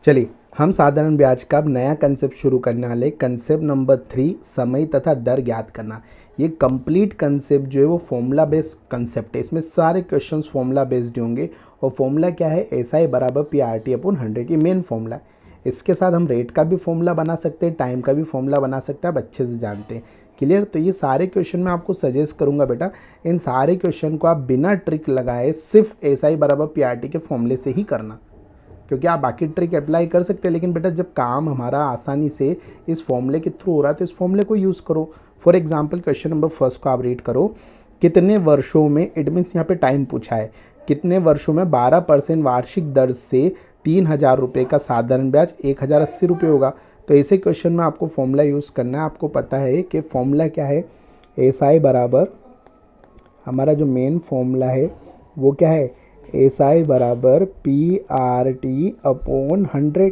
चलिए हम साधारण ब्याज का अब नया कंसेप्ट शुरू करने वाले। कंसेप्ट नंबर 3, समय तथा दर ज्ञात करना। ये कंप्लीट कंसेप्ट जो है वो फॉर्मूला बेस्ड कंसेप्ट है। इसमें सारे क्वेश्चंस फॉर्मूला बेस्ड होंगे और फॉर्मूला क्या है, SI बराबर PRT अपॉन 100, ये मेन फॉर्मूला है। इसके साथ हम रेट का भी फॉर्मूला बना सकते हैं, टाइम का भी फॉर्मूला बना सकते हैं, आप अच्छे से जानते हैं। क्लियर। तो ये सारे क्वेश्चन मैं आपको सजेस्ट करूंगा बेटा, इन सारे क्वेश्चन को आप बिना ट्रिक लगाए सिर्फ SI बराबर PRT के फॉर्मूले से ही करना, क्योंकि आप बाकी ट्रिक अप्लाई कर सकते हैं, लेकिन बेटा जब काम हमारा आसानी से इस फॉर्मूले के थ्रू हो रहा है तो इस फॉर्मूले को यूज़ करो। For example question number first को आप रीड करो। कितने वर्षों में, इट मीन्स यहाँ पे टाइम पूछा है, कितने वर्षों में 12% वार्षिक दर से 3000 रुपये का साधारण ब्याज 1080 रुपये होगा। तो ऐसे क्वेश्चन में आपको फॉर्मूला यूज़ करना है। आपको पता है कि फॉर्मूला क्या है, SI बराबर, हमारा जो मेन फॉर्मूला है वो क्या है, SI बराबर PRT अपॉन 100।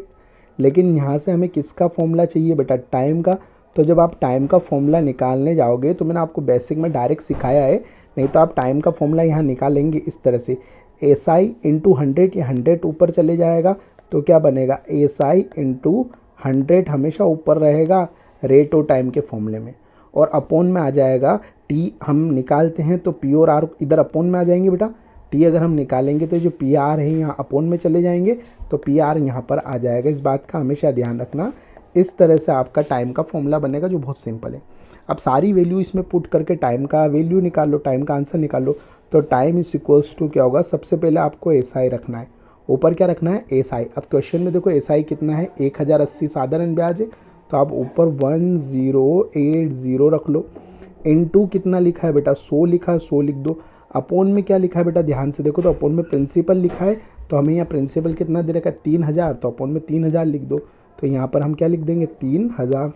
लेकिन यहाँ से हमें किसका फॉर्मूला चाहिए बेटा, टाइम का। तो जब आप टाइम का फॉर्मूला निकालने जाओगे तो मैंने आपको बेसिक में डायरेक्ट सिखाया है, नहीं तो आप टाइम का फॉर्मूला यहाँ निकालेंगे इस तरह से, SI इंटू 100, ये 100 ऊपर चले जाएगा तो क्या बनेगा, SI इंटू 100 हमेशा ऊपर रहेगा रेट और टाइम के फॉर्मूले में, और अपॉन में आ जाएगा T। हम निकालते हैं तो P और R इधर अपॉन में आ जाएंगे बेटा। T अगर हम निकालेंगे तो जो PR है यहाँ अपॉन में चले जाएंगे तो PR यहाँ पर आ जाएगा। इस बात का हमेशा ध्यान रखना। इस तरह से आपका टाइम का फॉर्मूला बनेगा जो बहुत सिंपल है। अब सारी वैल्यू इसमें पुट करके टाइम का वैल्यू निकाल लो, टाइम का आंसर निकाल लो। तो टाइम इज इक्वल्स टू क्या होगा, सबसे पहले आपको SI रखना है, ऊपर क्या रखना है, SI। अब क्वेश्चन में देखो SI कितना है, 1080 साधारण ब्याज है, तो आप ऊपर 1080 रख लो। इनटू कितना लिखा है बेटा, 100 लिखा है, 100 लिख दो। अपॉन में क्या लिखा है बेटा, ध्यान से देखो, तो अपॉन में प्रिंसिपल लिखा है, तो हमें यहाँ प्रिंसिपल कितना दे रखा है, 3000, तो अपॉन में 3000 लिख दो। तो यहाँ पर हम क्या लिख देंगे, 3000।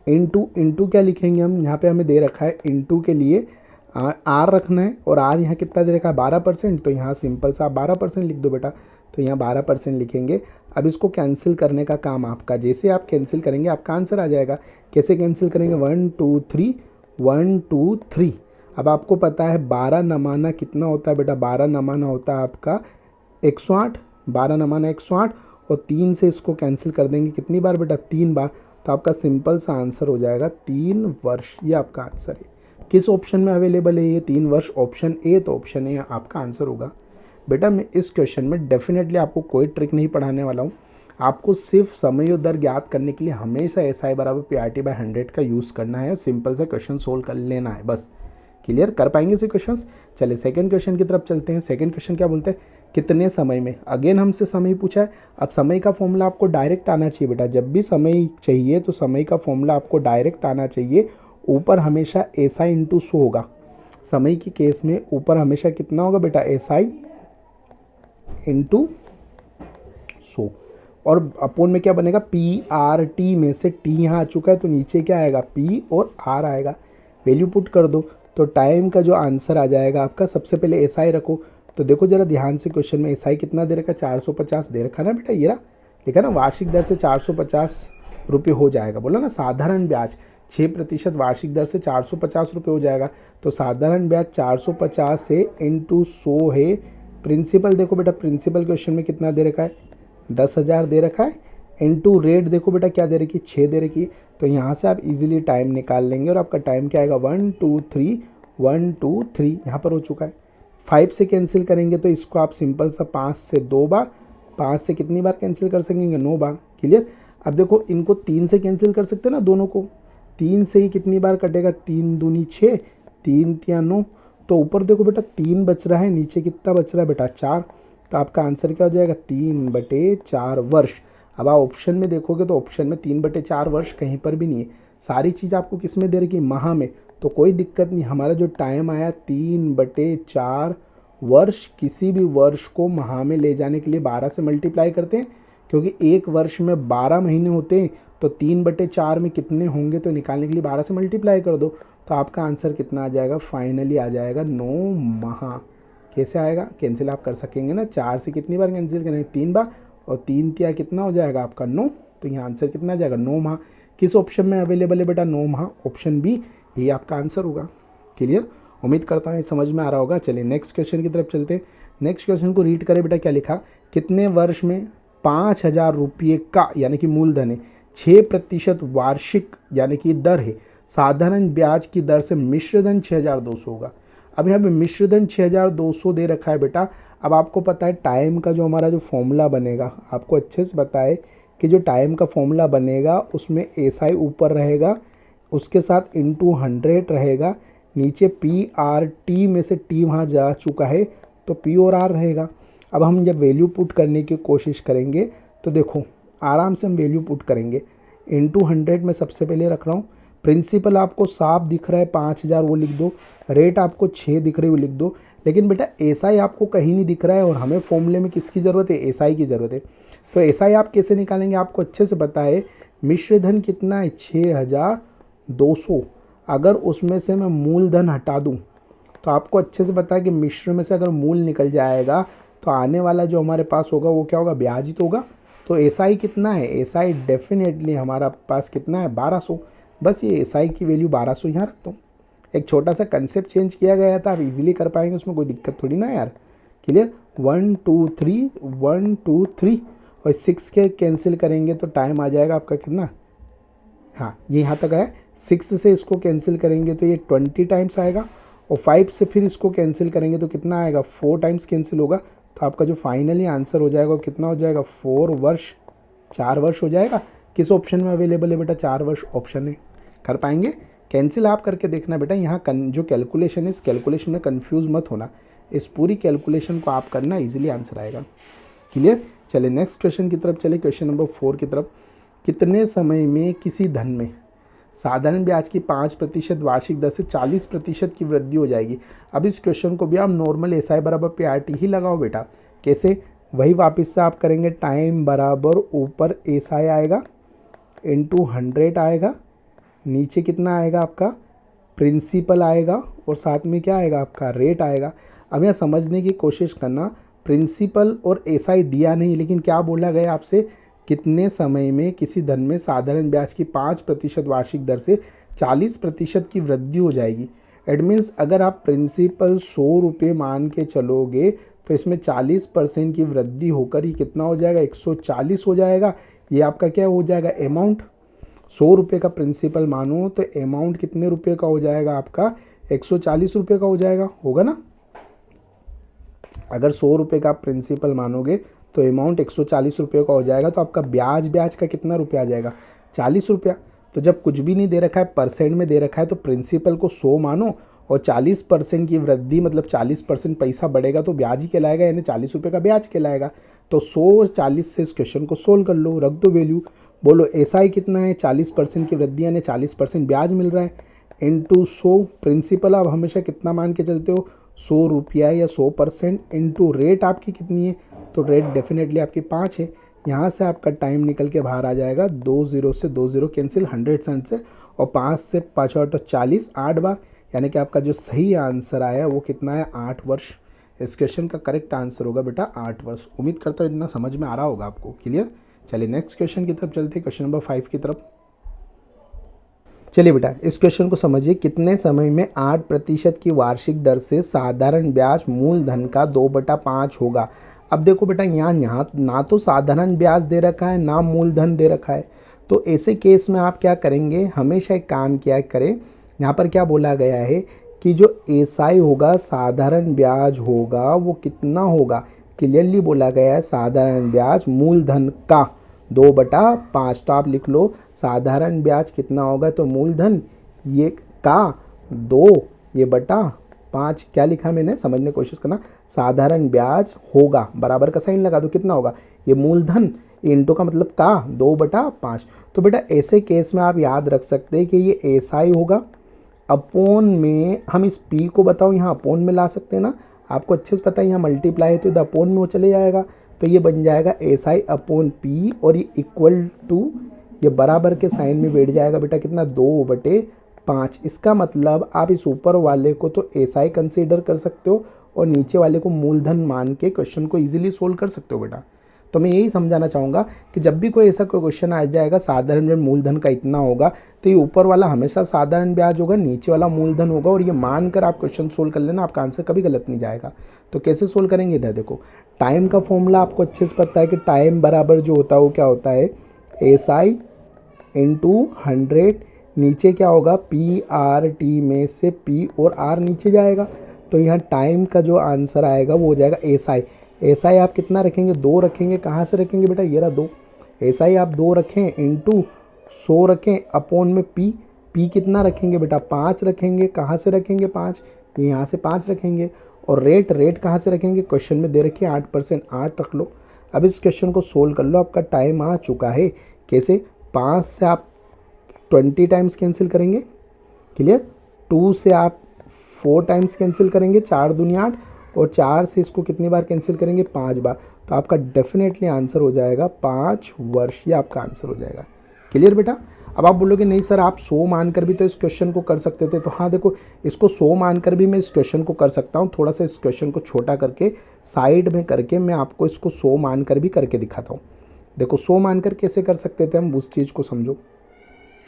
इंटू क्या लिखेंगे हम, यहाँ पे हमें दे रखा है इंटू के लिए R रखना है, और R यहाँ कितना दे रखा है, 12%, तो यहाँ सिंपल सा 12% लिख दो बेटा। तो यहाँ 12% लिखेंगे। अब इसको कैंसिल करने का काम आपका, जैसे आप कैंसिल करेंगे आपका आंसर आ जाएगा। कैसे कैंसिल करेंगे, 1 2 3, 1 2 3। अब आपको पता है 12 नमाना कितना होता है बेटा, 12 नमाना होता है आपका 108, 12 नमाना 108, और 3 से इसको कैंसिल कर देंगे कितनी बार बेटा, 3 बार। तो आपका सिंपल सा आंसर हो जाएगा 3 वर्ष। ये आपका आंसर है। किस ऑप्शन में अवेलेबल है ये 3 वर्ष, ऑप्शन ए, तो ऑप्शन ए आपका आंसर होगा। बेटा मैं इस क्वेश्चन में डेफिनेटली आपको कोई ट्रिक नहीं पढ़ाने वाला हूँ, आपको सिर्फ समय और दर ज्ञात करने के लिए हमेशा SI बराबर PRT बाय 100 का यूज़ करना है और सिंपल सा क्वेश्चन सोल्व कर लेना है बस। क्लियर, कर पाएंगे इसे क्वेश्चंस। चलिए सेकंड क्वेश्चन की तरफ चलते हैं। सेकंड क्वेश्चन क्या बोलते हैं, कितने समय में, अगेन हमसे समय पूछा है। अब समय का फॉर्मूला आपको डायरेक्ट आना चाहिए बेटा, जब भी समय चाहिए तो समय का फॉर्मूला आपको डायरेक्ट आना चाहिए। ऊपर हमेशा SI इंटू 100 होगा, समय के केस में ऊपर हमेशा कितना होगा बेटा, SI इंटू 100, और अपोन में क्या बनेगा, PRT में से T यहाँ आ चुका है तो नीचे क्या आएगा, P और R आएगा। वैल्यू पुट कर दो तो टाइम का जो आंसर आ जाएगा आपका, सबसे पहले SI रखो। तो देखो जरा ध्यान से, क्वेश्चन में SI कितना दे रखा है, 450 दे रखा ना बेटा, ये रहा लिखा ना, वार्षिक दर से 450 रुपये हो जाएगा, बोला ना साधारण ब्याज 6% वार्षिक दर से 450 रुपये हो जाएगा। तो साधारण ब्याज 450 से इंटू 100 है। प्रिंसिपल देखो बेटा, प्रिंसिपल क्वेश्चन में कितना दे रखा है, 10,000 दे रखा है। इंटू रेट देखो बेटा क्या दे रखी है, 6 दे रखी है। तो यहाँ से आप इजीली टाइम निकाल लेंगे और आपका टाइम क्या आएगा, 1 2 3, 1 2 3 यहाँ पर हो चुका है। 5 से कैंसिल करेंगे तो इसको आप सिंपल सा 5 से 2 बार, 5 से कितनी बार कैंसिल कर सकेंगे, 9 बार। क्लियर। अब देखो इनको 3 से कैंसिल कर सकते हैं ना, दोनों को 3 से ही कितनी बार कटेगा, 3 दूनी 6, 3 तिया 9। तो ऊपर देखो बेटा 3 बच रहा है, नीचे कितना बच रहा है बेटा, 4। तो आपका आंसर क्या हो जाएगा, 3/4 वर्ष। अब आप ऑप्शन में देखोगे तो ऑप्शन में 3/4 वर्ष कहीं पर भी नहीं है, सारी चीज़ आपको किस में दे रखी है, माह में। तो कोई दिक्कत नहीं, हमारा जो टाइम आया 3/4 वर्ष। किसी भी वर्ष को माह में ले जाने के लिए 12 से मल्टीप्लाई करते हैं, क्योंकि एक वर्ष में 12 महीने होते हैं, तो 3/4 में कितने होंगे, तो निकालने के लिए 12 से मल्टीप्लाई कर दो। तो आपका आंसर कितना आ जाएगा, फाइनली आ जाएगा 9 माह। कैसे आएगा, कैंसिल आप कर सकेंगे ना, 4 से कितनी बार कैंसिल करेंगे, 3 बार, और 3 तिया कितना हो जाएगा आपका 9। तो यहाँ आंसर कितना आ जाएगा, 9 माह। किस ऑप्शन में अवेलेबल है बेटा, 9 माह, ऑप्शन बी, ये आपका आंसर होगा। क्लियर, उम्मीद करता हूँ ये समझ में आ रहा होगा। चलिए नेक्स्ट क्वेश्चन की तरफ चलते हैं। नेक्स्ट क्वेश्चन को रीड करें बेटा, क्या लिखा, कितने वर्ष में 5,000 रुपये का यानी कि मूलधन है, 6% वार्षिक यानी कि दर है, साधारण ब्याज की दर से मिश्रधन 6,200 होगा। अब यहाँ पे मिश्रधन 6,200 दे रखा है बेटा। अब आपको पता है टाइम का जो हमारा जो फॉर्मूला बनेगा, आपको अच्छे से पता है कि जो टाइम का फॉर्मूला बनेगा उसमें एसआई ऊपर रहेगा, उसके साथ इंटू 100 रहेगा, नीचे पी आर टी में से टी वहाँ जा चुका है तो पी और आर रहेगा। अब हम जब वैल्यू पुट करने की कोशिश करेंगे तो देखो आराम से हम वैल्यू पुट करेंगे। इंटू 100 में सबसे पहले रख रहा हूँ, प्रिंसिपल आपको साफ दिख रहा है 5,000 वो लिख दो, रेट आपको 6 दिख रही है वो लिख दो, लेकिन बेटा एसआई आपको कहीं नहीं दिख रहा है और हमें फॉर्मूले में किसकी ज़रूरत है, एसआई की ज़रूरत है। तो एसआई आप कैसे निकालेंगे, आपको अच्छे से पता है मिश्रधन कितना है 6,200। अगर उसमें से मैं मूलधन हटा दूं तो आपको अच्छे से पता है कि मिश्र में से अगर मूल निकल जाएगा तो आने वाला जो हमारे पास होगा वो क्या होगा, ब्याज ही तो होगा। तो एसआई कितना है, एसआई डेफिनेटली हमारा पास कितना है 1,200। बस ये एसआई की वैल्यू 1,200 यहाँ रखता हूँ। एक छोटा सा कंसेप्ट चेंज किया गया था, आप इजीली कर पाएंगे, उसमें कोई दिक्कत थोड़ी ना यार। क्लियर, 1 2 3 1 2 3 और 6 के कैंसिल करेंगे तो टाइम आ जाएगा आपका कितना, हाँ ये यहाँ तक है। 6 से इसको कैंसिल करेंगे तो ये 20 टाइम्स आएगा और 5 से फिर इसको कैंसिल करेंगे तो कितना आएगा, 4 टाइम्स कैंसिल होगा। तो आपका जो फाइनली आंसर हो जाएगा वो कितना हो जाएगा, 4 वर्ष, 4 वर्ष हो जाएगा। किस ऑप्शन में अवेलेबल है बेटा, 4 वर्ष ऑप्शन है। कर पाएंगे, कैंसिल आप करके देखना बेटा। यहाँ जो कैलकुलेशन है इस कैलकुलेशन में कंफ्यूज मत होना, इस पूरी कैलकुलेशन को आप करना, इजीली आंसर आएगा। क्लियर, चलिए नेक्स्ट क्वेश्चन की तरफ चले, क्वेश्चन नंबर 4 की तरफ। कितने समय में किसी धन में साधारण ब्याज की 5% वार्षिक दर से 40% की वृद्धि हो जाएगी। अब इस क्वेश्चन को भी आप नॉर्मल एसआई बराबर पीआरटी ही लगाओ बेटा। कैसे, वही वापस से आप करेंगे, टाइम बराबर ऊपर एसआई आएगा इंटू 100 आएगा, नीचे कितना आएगा आपका प्रिंसिपल आएगा और साथ में क्या आएगा आपका रेट आएगा। अब यहाँ समझने की कोशिश करना, प्रिंसिपल और एसआई दिया नहीं लेकिन क्या बोला गया आपसे, कितने समय में किसी धन में साधारण ब्याज की 5% वार्षिक दर से 40% की वृद्धि हो जाएगी। एट मीन्स अगर आप प्रिंसिपल 100 रुपये मान के चलोगे तो इसमें 40% की वृद्धि होकर ही कितना हो जाएगा, 140 हो जाएगा। ये आपका क्या हो जाएगा अमाउंट, 100 रुपये का प्रिंसिपल मानो तो अमाउंट कितने रुपये का हो जाएगा आपका, 140 रुपये का हो जाएगा, होगा ना। अगर 100 रुपये का प्रिंसिपल मानोगे तो अमाउंट 140 रुपये का हो जाएगा। तो आपका ब्याज का कितना रुपया आ जाएगा, 40 रुपया। तो जब कुछ भी नहीं दे रखा है, परसेंट में दे रखा है, तो प्रिंसिपल को 100 मानो और 40% की वृद्धि मतलब 40% पैसा बढ़ेगा तो ब्याज ही कहलाएगा, यानी 40 रुपये का ब्याज कहलाएगा। तो 100 और 40 से इस क्वेश्चन को सोल्व कर लो, रख दो वैल्यू, बोलो एसआई कितना है, 40% की वृद्धि यानी 40% ब्याज मिल रहा है, इंटू 100 प्रिंसिपल आप हमेशा कितना मान के चलते हो, 100 रुपया या 100%, इंटू रेट आपकी कितनी है, तो रेट डेफिनेटली आपकी 5 है। यहाँ से आपका टाइम निकल के बाहर आ जाएगा, 2 0 से 2 0 कैंसिल, 100 से और 5 से 5 8 40, 8 बार, यानी कि आपका जो सही आंसर आया वो कितना है, 8 वर्ष। इस क्वेश्चन का करेक्ट आंसर होगा बेटा 8 वर्ष। उम्मीद करता हूँ इतना समझ में आ रहा होगा आपको। क्लियर, चलिए नेक्स्ट क्वेश्चन की तरफ चलते हैं, क्वेश्चन नंबर 5 की तरफ। चलिए बेटा इस क्वेश्चन को समझिए, कितने समय में 8% की वार्षिक दर से साधारण ब्याज मूलधन का 2/5 होगा। अब देखो बेटा यहाँ ना तो साधारण ब्याज दे रखा है ना मूलधन दे रखा है, तो ऐसे केस में आप क्या करेंगे, हमेशा एक काम किया करें, यहाँ पर क्या बोला गया है कि जो एसआई होगा साधारण ब्याज होगा वो कितना होगा, क्लियरली बोला गया है साधारण ब्याज मूलधन का 2/5। तो आप लिख लो साधारण ब्याज कितना होगा, तो मूलधन ये का 2 ये बटा 5, क्या लिखा मैंने समझने की कोशिश करना, साधारण ब्याज होगा बराबर का साइन लगा दो, कितना होगा, ये मूलधन इंटू का मतलब का 2/5। तो बेटा ऐसे केस में आप याद रख सकते हैं कि ये एसआई होगा, अपोन में हम इस पी को बताओ यहाँ अपोन में ला सकते हैं ना, आपको अच्छे से पता है यहाँ मल्टीप्लाई है तो अपोन में वो चले जाएगा, तो ये बन जाएगा एसआई अपॉन पी और ये इक्वल टू ये बराबर के साइन में बैठ जाएगा बेटा कितना, 2/5। इसका मतलब आप इस ऊपर वाले को तो एसआई कंसीडर कर सकते हो और नीचे वाले को मूलधन मान के क्वेश्चन को इजीली सोल्व कर सकते हो बेटा। तो मैं यही समझाना चाहूँगा कि जब भी कोई ऐसा कोई क्वेश्चन आ जाएगा साधारण ब्याज मूलधन का इतना होगा, तो ये ऊपर वाला हमेशा साधारण ब्याज होगा, नीचे वाला मूलधन होगा, और ये मानकर आप क्वेश्चन सोल्व कर लेना, आपका आंसर कभी गलत नहीं जाएगा। तो कैसे सोल्व करेंगे, इधर देखो टाइम का फॉर्मूला आपको अच्छे से पता है कि टाइम बराबर जो होता है वो क्या होता है, SI इंटू 100, नीचे क्या होगा PRT में से P और R नीचे जाएगा, तो यहाँ टाइम का जो आंसर आएगा वो हो जाएगा SI आप कितना रखेंगे, 2 रखेंगे, कहाँ से रखेंगे बेटा, ये रहा 2, SI आप 2 रखें इंटू 100 रखें अपॉन में P कितना रखेंगे बेटा, 5 रखेंगे, कहाँ से रखेंगे 5, यहाँ से 5 रखेंगे, और रेट कहाँ से रखेंगे, क्वेश्चन में दे रखिए 8%, 8 रख लो। अब इस क्वेश्चन को सोल्व कर लो, आपका टाइम आ चुका है। कैसे, 5 से आप 20 टाइम्स कैंसिल करेंगे, क्लियर, 2 से आप 4 टाइम्स कैंसिल करेंगे, 4 दूनी 8, और 4 से इसको कितनी बार कैंसिल करेंगे, 5 बार, तो आपका डेफिनेटली आंसर हो जाएगा 5 वर्ष, ये आपका आंसर हो जाएगा। क्लियर बेटा। अब आप बोलोगे नहीं सर आप 100 मानकर भी तो इस क्वेश्चन को कर सकते थे, तो हाँ देखो इसको 100 मानकर भी मैं इस क्वेश्चन को कर सकता हूँ, थोड़ा सा इस क्वेश्चन को छोटा करके साइड में करके मैं आपको इसको 100 मानकर भी करके दिखाता हूँ। देखो 100 मानकर कैसे कर सकते थे हम, उस चीज़ को समझो,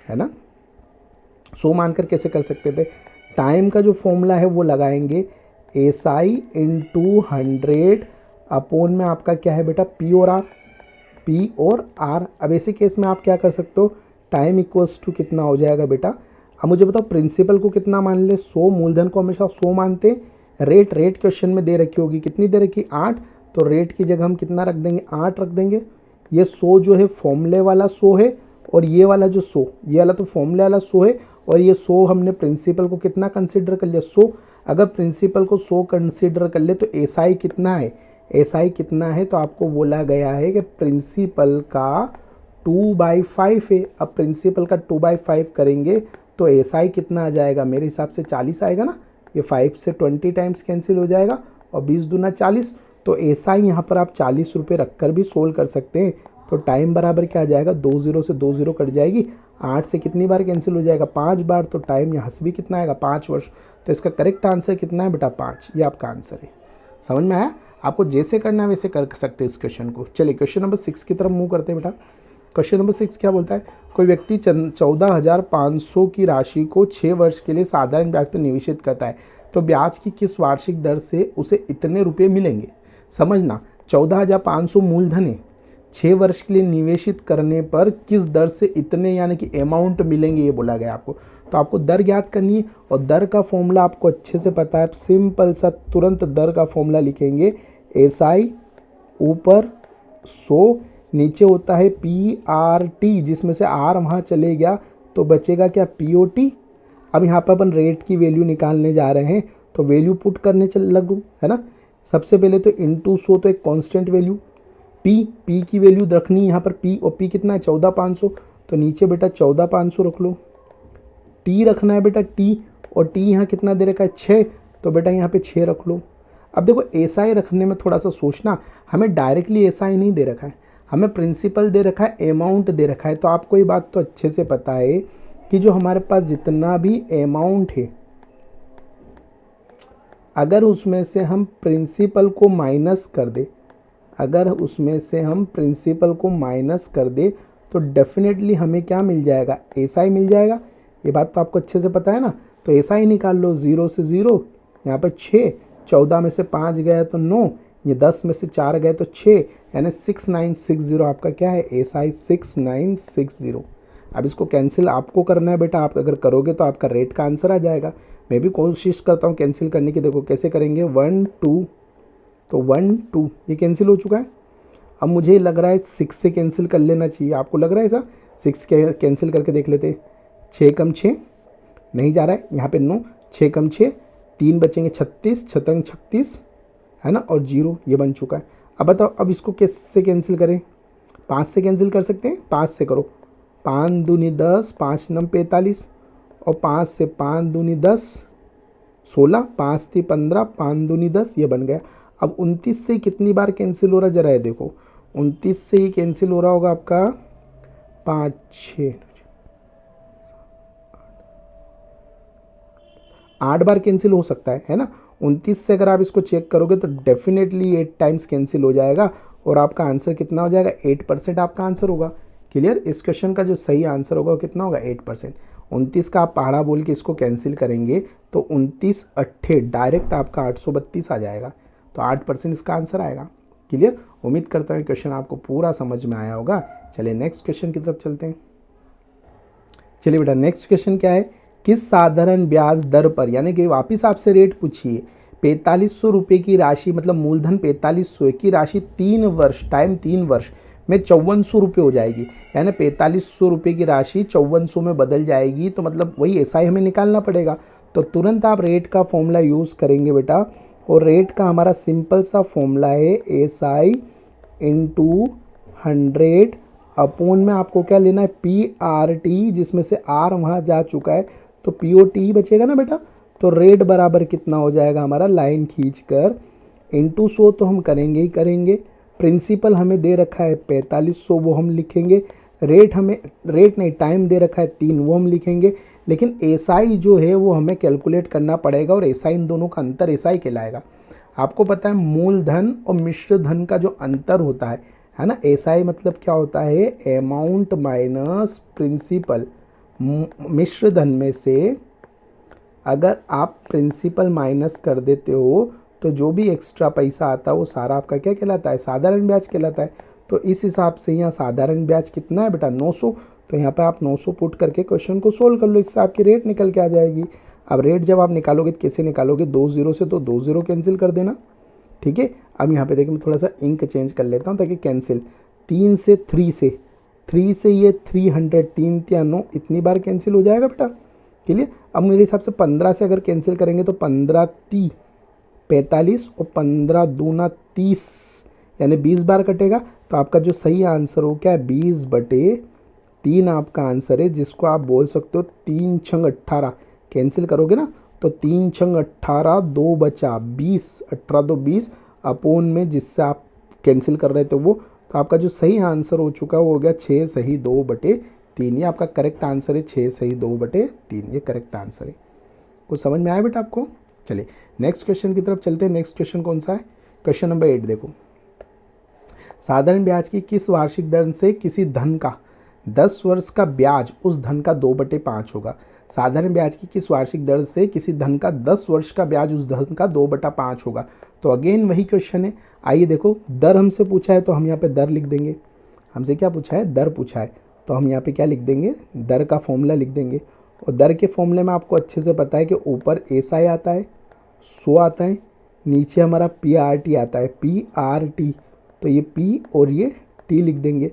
है ना। 100 मानकर कैसे कर सकते थे, टाइम का जो फॉर्मूला है वो लगाएंगे SI इंटू 100 अपॉन में आपका क्या है बेटा P और R। अब ऐसे केस में आप क्या कर सकते हो, टाइम इक्वल्स टू कितना हो जाएगा बेटा, अब मुझे बताओ प्रिंसिपल को कितना मान ले, 100, मूलधन को हमेशा 100 मानते हैं, रेट क्वेश्चन में दे रखी होगी, कितनी दे रखी 8, तो रेट की जगह हम कितना रख देंगे 8 रख देंगे। ये 100 जो है फॉर्मूले वाला 100 है, और ये वाला जो 100, ये वाला तो फॉर्मूले वाला 100 है, और ये 100 हमने प्रिंसिपल को कितना कंसिडर कर लिया 100। अगर प्रिंसिपल को 100 कंसिडर कर ले तो SI कितना है, SI कितना है, तो आपको बोला गया है कि प्रिंसिपल का 2/5 है। अब प्रिंसिपल का 2/5 करेंगे तो SI कितना आ जाएगा, मेरे हिसाब से 40 आएगा ना, ये 5 से 20 टाइम्स कैंसिल हो जाएगा, और 20 दूना 40, तो SI यहाँ पर आप 40 रुपये रख कर भी सोल्व कर सकते हैं। तो टाइम बराबर क्या आ जाएगा, 2 0 से 2 0 कट जाएगी, 8 से कितनी बार कैंसिल हो जाएगा 5 बार, तो टाइम यहाँ से भी कितना आएगा 5 वर्ष। तो इसका करेक्ट आंसर कितना है बेटा 5, ये आपका आंसर है। समझ में आया, आपको जैसे करना है वैसे कर सकते हैं इस क्वेश्चन को। चलिए क्वेश्चन नंबर 6 की तरफ मूव करते हैं बेटा। क्वेश्चन नंबर 6 क्या बोलता है, कोई व्यक्ति 14,500 की राशि को 6 वर्ष के लिए साधारण ब्याज पर निवेशित करता है, तो ब्याज की किस वार्षिक दर से उसे इतने रुपये मिलेंगे। समझना 14,500 मूलधन है, 6 वर्ष के लिए निवेशित करने पर किस दर से इतने यानी कि अमाउंट मिलेंगे, ये बोला गया आपको। तो आपको दर ज्ञात करनी है, और दर का फॉर्मूला आपको अच्छे से पता है, सिंपल सा तुरंत दर का फॉर्मूला लिखेंगे, SI ऊपर 100, नीचे होता है PRT, जिसमें से R वहाँ चले गया तो बचेगा क्या POT। अब यहाँ पर अपन रेट की वैल्यू निकालने जा रहे हैं, तो वैल्यू पुट करने लगूँ, है ना। सबसे पहले तो इंटू 100, तो एक कांस्टेंट वैल्यू, P की वैल्यू रखनी यहाँ पर P, और P कितना है 14,500, तो नीचे बेटा 14,500 रख लो। T रखना है बेटा T, और T यहाँ कितना दे रखा है 6, तो बेटा यहाँ पे 6 रख लो। अब देखो SI रखने में थोड़ा सा सोचना, हमें डायरेक्टली SI नहीं दे रखा है, हमें प्रिंसिपल दे रखा है, अमाउंट दे रखा है। तो आपको ये बात तो अच्छे से पता है कि जो हमारे पास जितना भी अमाउंट है, अगर उसमें से हम प्रिंसिपल को माइनस कर दे, तो डेफिनेटली हमें क्या मिल जाएगा, SI मिल जाएगा। ये बात तो आपको अच्छे से पता है ना। तो SI निकाल लो, 0 से 0, यहाँ पर 6, 14 में से 5 गया तो 9, ये 10 में से 4 गए तो 6, यानी 6960 आपका क्या है SI 6960। अब इसको कैंसिल आपको करना है बेटा, आप अगर करोगे तो आपका रेट का आंसर आ जाएगा। मैं भी कोशिश करता हूँ कैंसिल करने की, देखो कैसे करेंगे, 1 2, तो 1 2 ये कैंसिल हो चुका है। अब मुझे लग रहा है 6 से कैंसिल कर लेना चाहिए, आपको लग रहा है ऐसा, 6 कैंसिल करके देख लेते। 6 कम 6 नहीं जा रहा है, यहाँ पे 9, 6 कम 6 3 बचेंगे 36, 36 है ना, और 0 ये बन चुका है। अब बताओ अब इसको कैसे कैंसिल करें, 5 से कैंसिल कर सकते हैं, 5 से करो, 5 दूनी 10, 5 नम 45, और 5 से 5 दूनी 10 16, 5 थी 15, 5 दूनी 10, ये बन गया। अब 29 से कितनी बार कैंसिल हो रहा है जरा है देखो, 29 से ही कैंसिल हो रहा होगा आपका 5 6 8 बार कैंसिल हो सकता है ना। 29 से अगर आप इसको चेक करोगे तो डेफिनेटली 8 टाइम्स कैंसिल हो जाएगा, और आपका आंसर कितना हो जाएगा 8% आपका आंसर होगा। क्लियर। इस क्वेश्चन का जो सही आंसर होगा वो कितना होगा 8%। 29 का आप पहाड़ा बोल के इसको कैंसिल करेंगे तो 29 अट्ठे डायरेक्ट आपका 832 आ जाएगा, तो 8% इसका आंसर आएगा। क्लियर। उम्मीद करता हूँ क्वेश्चन आपको पूरा समझ में आया होगा। चलिए नेक्स्ट क्वेश्चन की तरफ चलते हैं। चलिए बेटा नेक्स्ट क्वेश्चन क्या है, किस साधारण ब्याज दर पर, यानी कि वापिस आपसे रेट पूछिए, 4500 रुपये की राशि मतलब मूलधन 4500 की राशि 3 वर्ष टाइम 3 वर्ष में 5400 रुपये हो जाएगी, यानी 4500 रुपये की राशि 5400 में बदल जाएगी, तो मतलब वही एसआई हमें निकालना पड़ेगा। तो तुरंत आप रेट का फॉर्मूला यूज़ करेंगे बेटा, और रेट का हमारा सिंपल सा फॉर्मूला है एसआई इंटू 100 अपोन में आपको क्या लेना है PRT, जिसमें से R वहाँ जा चुका है तो POT ही बचेगा ना बेटा। तो रेट बराबर कितना हो जाएगा हमारा, लाइन खींचकर इंटू 100 तो हम करेंगे ही करेंगे। प्रिंसिपल हमें दे रखा है 4500, वो हम लिखेंगे। रेट नहीं टाइम दे रखा है 3, वो हम लिखेंगे। लेकिन एसआई जो है वो हमें कैलकुलेट करना पड़ेगा, और एसआई इन दोनों का अंतर एसआई कहलाएगा। आपको पता है मूलधन और मिश्र धन का जो अंतर होता है ना, एसआई मतलब क्या होता है, अमाउंट माइनस प्रिंसिपल। मिश्र धन में से अगर आप प्रिंसिपल माइनस कर देते हो तो जो भी एक्स्ट्रा पैसा आता है वो सारा आपका क्या कहलाता है, साधारण ब्याज कहलाता है। तो इस हिसाब से यहाँ साधारण ब्याज कितना है बेटा 900, तो यहाँ पे आप 900 पुट करके क्वेश्चन को सोल्व कर लो, इससे आपकी रेट निकल के आ जाएगी। अब रेट जब आप निकालोगे तो कैसे निकालोगे, 2 0 से तो 2 0 कैंसिल कर देना। ठीक है। अब यहाँ पे देखिए मैं थोड़ा सा इंक चेंज कर लेता हूँ ताकि कैंसिल, 3 से 3 से ये 300, 3 3 9 इतनी बार कैंसिल हो जाएगा बेटा। क्लियर। अब मेरे हिसाब से 15 से अगर कैंसिल करेंगे तो 15 30 45 और 15 दूना 30, यानी 20 बार कटेगा। तो आपका जो सही आंसर हो क्या है 20/3 आपका आंसर है, जिसको आप बोल सकते हो 3 छंग 18। कैंसिल करोगे ना तो 3 छंग 18, 2 बचा 20, 18 2 20 अपोन में जिससे आप कैंसिल कर रहे थे वो, तो आपका जो सही आंसर हो चुका वो हो गया 6 सही 2/3। ये आपका करेक्ट आंसर है, 6 सही 2/3, ये करेक्ट आंसर है। कुछ समझ में आया बेटा आपको। चलिए नेक्स्ट क्वेश्चन की तरफ चलते हैं। नेक्स्ट क्वेश्चन कौन सा है, क्वेश्चन नंबर 8 देखो, साधारण ब्याज की किस वार्षिक दर से किसी धन का 10 वर्ष का ब्याज उस धन का 2/5 होगा। साधारण ब्याज की किस वार्षिक दर से किसी धन का 10 वर्ष का ब्याज उस धन का 2/5 होगा। तो अगेन वही क्वेश्चन है। आइए देखो, दर हमसे पूछा है तो हम यहाँ पे दर लिख देंगे। हमसे क्या पूछा है, दर पूछा है, तो हम यहाँ पे क्या लिख देंगे, दर का फॉर्मूला लिख देंगे। और दर के फॉर्मूले में आपको अच्छे से पता है कि ऊपर एसआई आता है, 100 आता है, नीचे हमारा PRT आता है, PRT, तो ये P और ये T लिख देंगे।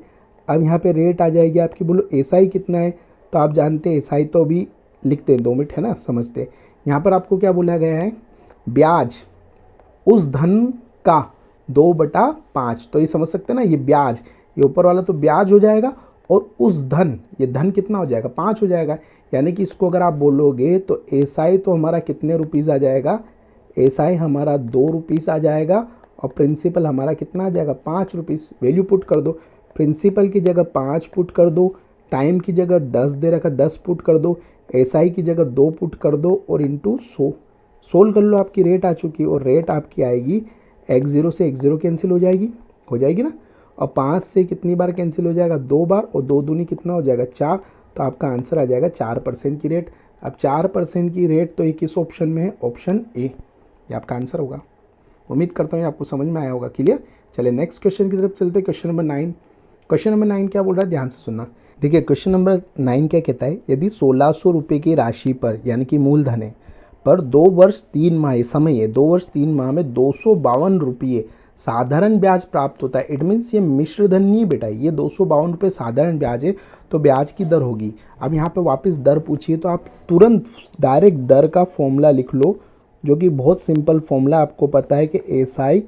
अब यहाँ पे रेट आ जाएगी आपकी, बोलो एसआई कितना है, तो आप जानते हैं एसआई तो अभी लिखते हैं 2 मिनट है ना, समझते हैं। यहाँ पर आपको क्या बोला गया है, ब्याज उस धन का 2/5, तो ये समझ सकते हैं ना, ये ब्याज, ये ऊपर वाला तो ब्याज हो जाएगा, और उस धन, ये धन कितना हो जाएगा 5 हो जाएगा। यानी कि इसको अगर आप बोलोगे तो एसआई तो हमारा कितने रुपीज़ आ जाएगा, एसआई हमारा 2 रुपीज़ आ जाएगा, और प्रिंसिपल हमारा कितना आ जाएगा 5 रुपीज़। वैल्यू पुट कर दो, प्रिंसिपल की जगह 5 पुट कर दो, टाइम की जगह 10 दे रखा 10 पुट कर दो, एसआई की जगह 2 पुट कर दो, और इंटू 100 सोल्व कर लो, आपकी रेट आ चुकी है। और रेट आपकी आएगी x0 से x0 कैंसिल हो जाएगी ना, और 5 से कितनी बार कैंसिल हो जाएगा 2 बार, और 2 दूनी कितना हो जाएगा 4, तो आपका आंसर आ जाएगा 4% की रेट। अब 4% की रेट तो ये किस ऑप्शन में है, ऑप्शन ए, ये आपका आंसर होगा। उम्मीद करता हूँ आपको समझ में आया होगा। क्लियर। चलिए नेक्स्ट क्वेश्चन की तरफ चलते हैं। Question number 9। क्वेश्चन नंबर 9 क्या बोल रहा है, ध्यान से सुनना। देखिए क्वेश्चन नंबर 9 क्या कहता है, यदि 1600 रुपये की राशि पर, यानी कि मूलधन है, पर 2 वर्ष 3 माह समय है, 2 वर्ष 3 माह में 252 रुपये साधारण ब्याज प्राप्त होता है। इट मीन्स ये मिश्र धन नहीं बेटा, ये 252 रुपये साधारण ब्याज है, तो ब्याज की दर होगी। अब यहाँ पे वापस दर पूछिए तो आप तुरंत डायरेक्ट दर का फॉर्मूला लिख लो, जो कि बहुत सिंपल फॉर्मूला, आपको पता है कि एसआई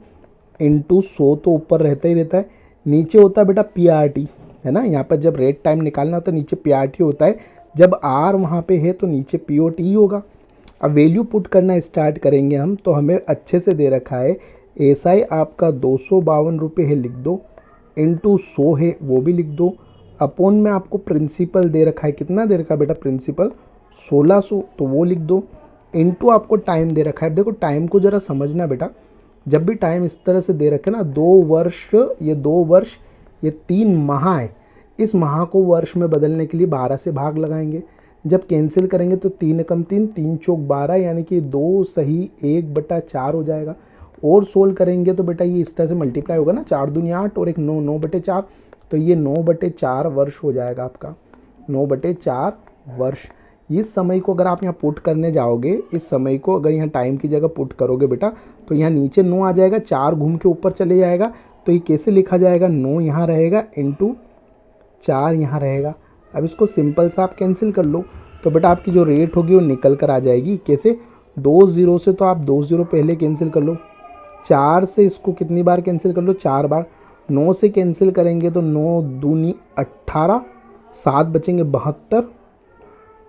इंटू 100 तो ऊपर रहता ही रहता है, नीचे होता है बेटा PRT, है ना। यहाँ पर जब रेट टाइम निकालना होता है नीचे PRT होता है, जब R वहाँ पे है तो नीचे POT होगा। अब वैल्यू पुट करना स्टार्ट करेंगे हम, तो हमें अच्छे से दे रखा है एसआई आपका 252 रुपये है, लिख दो, इंटू 100 है वो भी लिख दो, अपोन में आपको प्रिंसिपल दे रखा है, कितना दे रखा है बेटा प्रिंसिपल 1600, तो वो लिख दो, इंटू आपको टाइम दे रखा है। देखो टाइम को ज़रा समझना बेटा, जब भी टाइम इस तरह से दे रखे ना 2 वर्ष, ये 2 वर्ष, ये 3 माह है, इस माह को वर्ष में बदलने के लिए 12 से भाग लगाएंगे। जब कैंसिल करेंगे तो 3 एकम 3, 3 चौक 12, यानी कि 2 सही 1/4 हो जाएगा। और सोल्व करेंगे तो बेटा ये इस तरह से मल्टीप्लाई होगा ना, 4 दूनी 8 और एक 9, 9/4, तो ये 9/4 वर्ष हो जाएगा आपका, 9/4 वर्ष। इस समय को अगर आप यहाँ पुट करने जाओगे, इस समय को अगर यहाँ टाइम की जगह पुट करोगे बेटा, तो यहाँ नीचे 9 आ जाएगा, 4 घूम के ऊपर चले जाएगा, तो ये कैसे लिखा जाएगा, 9 यहाँ रहेगा इंटू 4 यहाँ रहेगा। अब इसको सिंपल सा आप कैंसिल कर लो, तो बेटा आपकी जो रेट होगी वो निकल कर आ जाएगी। कैसे, 2 0 से तो आप 2 0 पहले कैंसिल कर लो, 4 से इसको कितनी बार कैंसिल कर लो, 4 बार, 9 से कैंसिल करेंगे तो 9 दूनी 18, 7 बचेंगे 72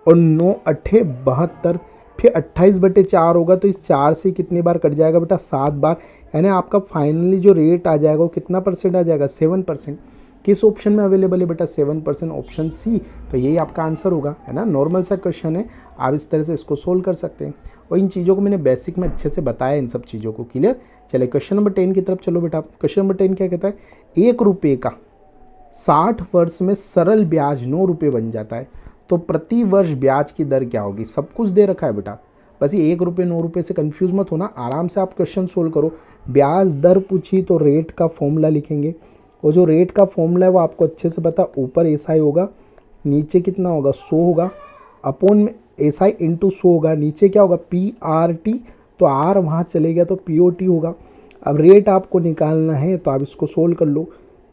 और 9 अट्ठे 72, फिर 28/4 होगा, तो इस 4 से कितनी बार कट जाएगा बेटा, 7 बार, यानी आपका फाइनली जो रेट आ जाएगा वो कितना परसेंट आ जाएगा, 7%। किस ऑप्शन में अवेलेबल है बेटा, 7%, ऑप्शन सी। तो यही आपका आंसर होगा, है ना। नॉर्मल सा क्वेश्चन है, आप इस तरह से इसको सोल्व कर सकते हैं। और इन चीज़ों को मैंने बेसिक में अच्छे से बताया, इन सब चीज़ों को क्लियर। चलिए क्वेश्चन नंबर 10 की तरफ चलो बेटा। क्वेश्चन नंबर 10 क्या कहता है, 1 रुपये का 60 वर्ष में सरल ब्याज 9 रुपये बन जाता है, तो प्रति वर्ष ब्याज की दर क्या होगी। सब कुछ दे रखा है बेटा, बस ये 1 रुपये 9 रुपये से कंफ्यूज मत होना, आराम से आप क्वेश्चन सोल्व करो। ब्याज दर पूछी तो रेट का फॉर्मूला लिखेंगे, और जो रेट का फॉर्मूला है वो आपको अच्छे से पता, ऊपर एसआई होगा, नीचे कितना होगा 100 होगा, अपॉन में एसआई इंटू 100 होगा, नीचे क्या होगा पीआरटी, तो आर वहाँ चले गया तो पीओटी होगा। अब रेट आपको निकालना है तो आप इसको सोल्व कर लो।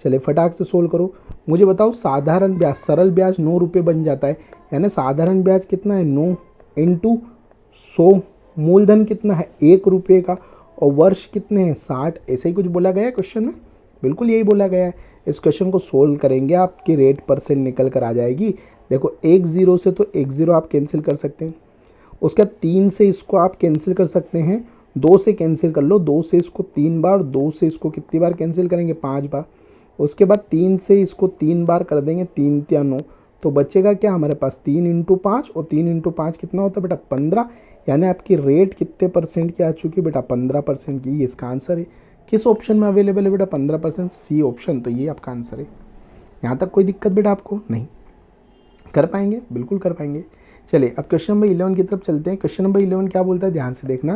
चले फटाक से सोल्व करो। मुझे बताओ साधारण ब्याज, सरल ब्याज 9 रुपये बन जाता है, यानी साधारण ब्याज कितना है 9 इंटू 100, मूलधन कितना है 1 रुपये का, और वर्ष कितने हैं 60। ऐसे ही कुछ बोला गया है क्वेश्चन में, बिल्कुल यही बोला गया है। इस क्वेश्चन को सोल्व करेंगे आपकी रेट परसेंट निकल कर आ जाएगी। देखो 1 0 से तो 1 0 आप कैंसिल कर सकते हैं, उसका 3 से इसको आप कैंसिल कर सकते हैं, 2 से कैंसिल कर लो, 2 से इसको 3 बार, 2 से इसको कितनी बार कैंसिल करेंगे 5 बार, उसके बाद 3 से इसको 3 बार कर देंगे, 3 3 9, तो बचेगा क्या हमारे पास 3 इंटू 5, और 3 इंटू 5 कितना होता है बेटा 15, यानी आपकी रेट कितने परसेंट की आ चुकी है बेटा 15% की। ये इसका आंसर है। किस ऑप्शन में अवेलेबल है बेटा 15%, सी ऑप्शन, तो ये आपका आंसर है। यहाँ तक कोई दिक्कत बेटा आपको नहीं, कर पाएंगे, बिल्कुल कर पाएंगे। चलिए अब क्वेश्चन नंबर 11 की तरफ चलते हैं। क्वेश्चन नंबर 11 क्या बोलता है, ध्यान से देखना।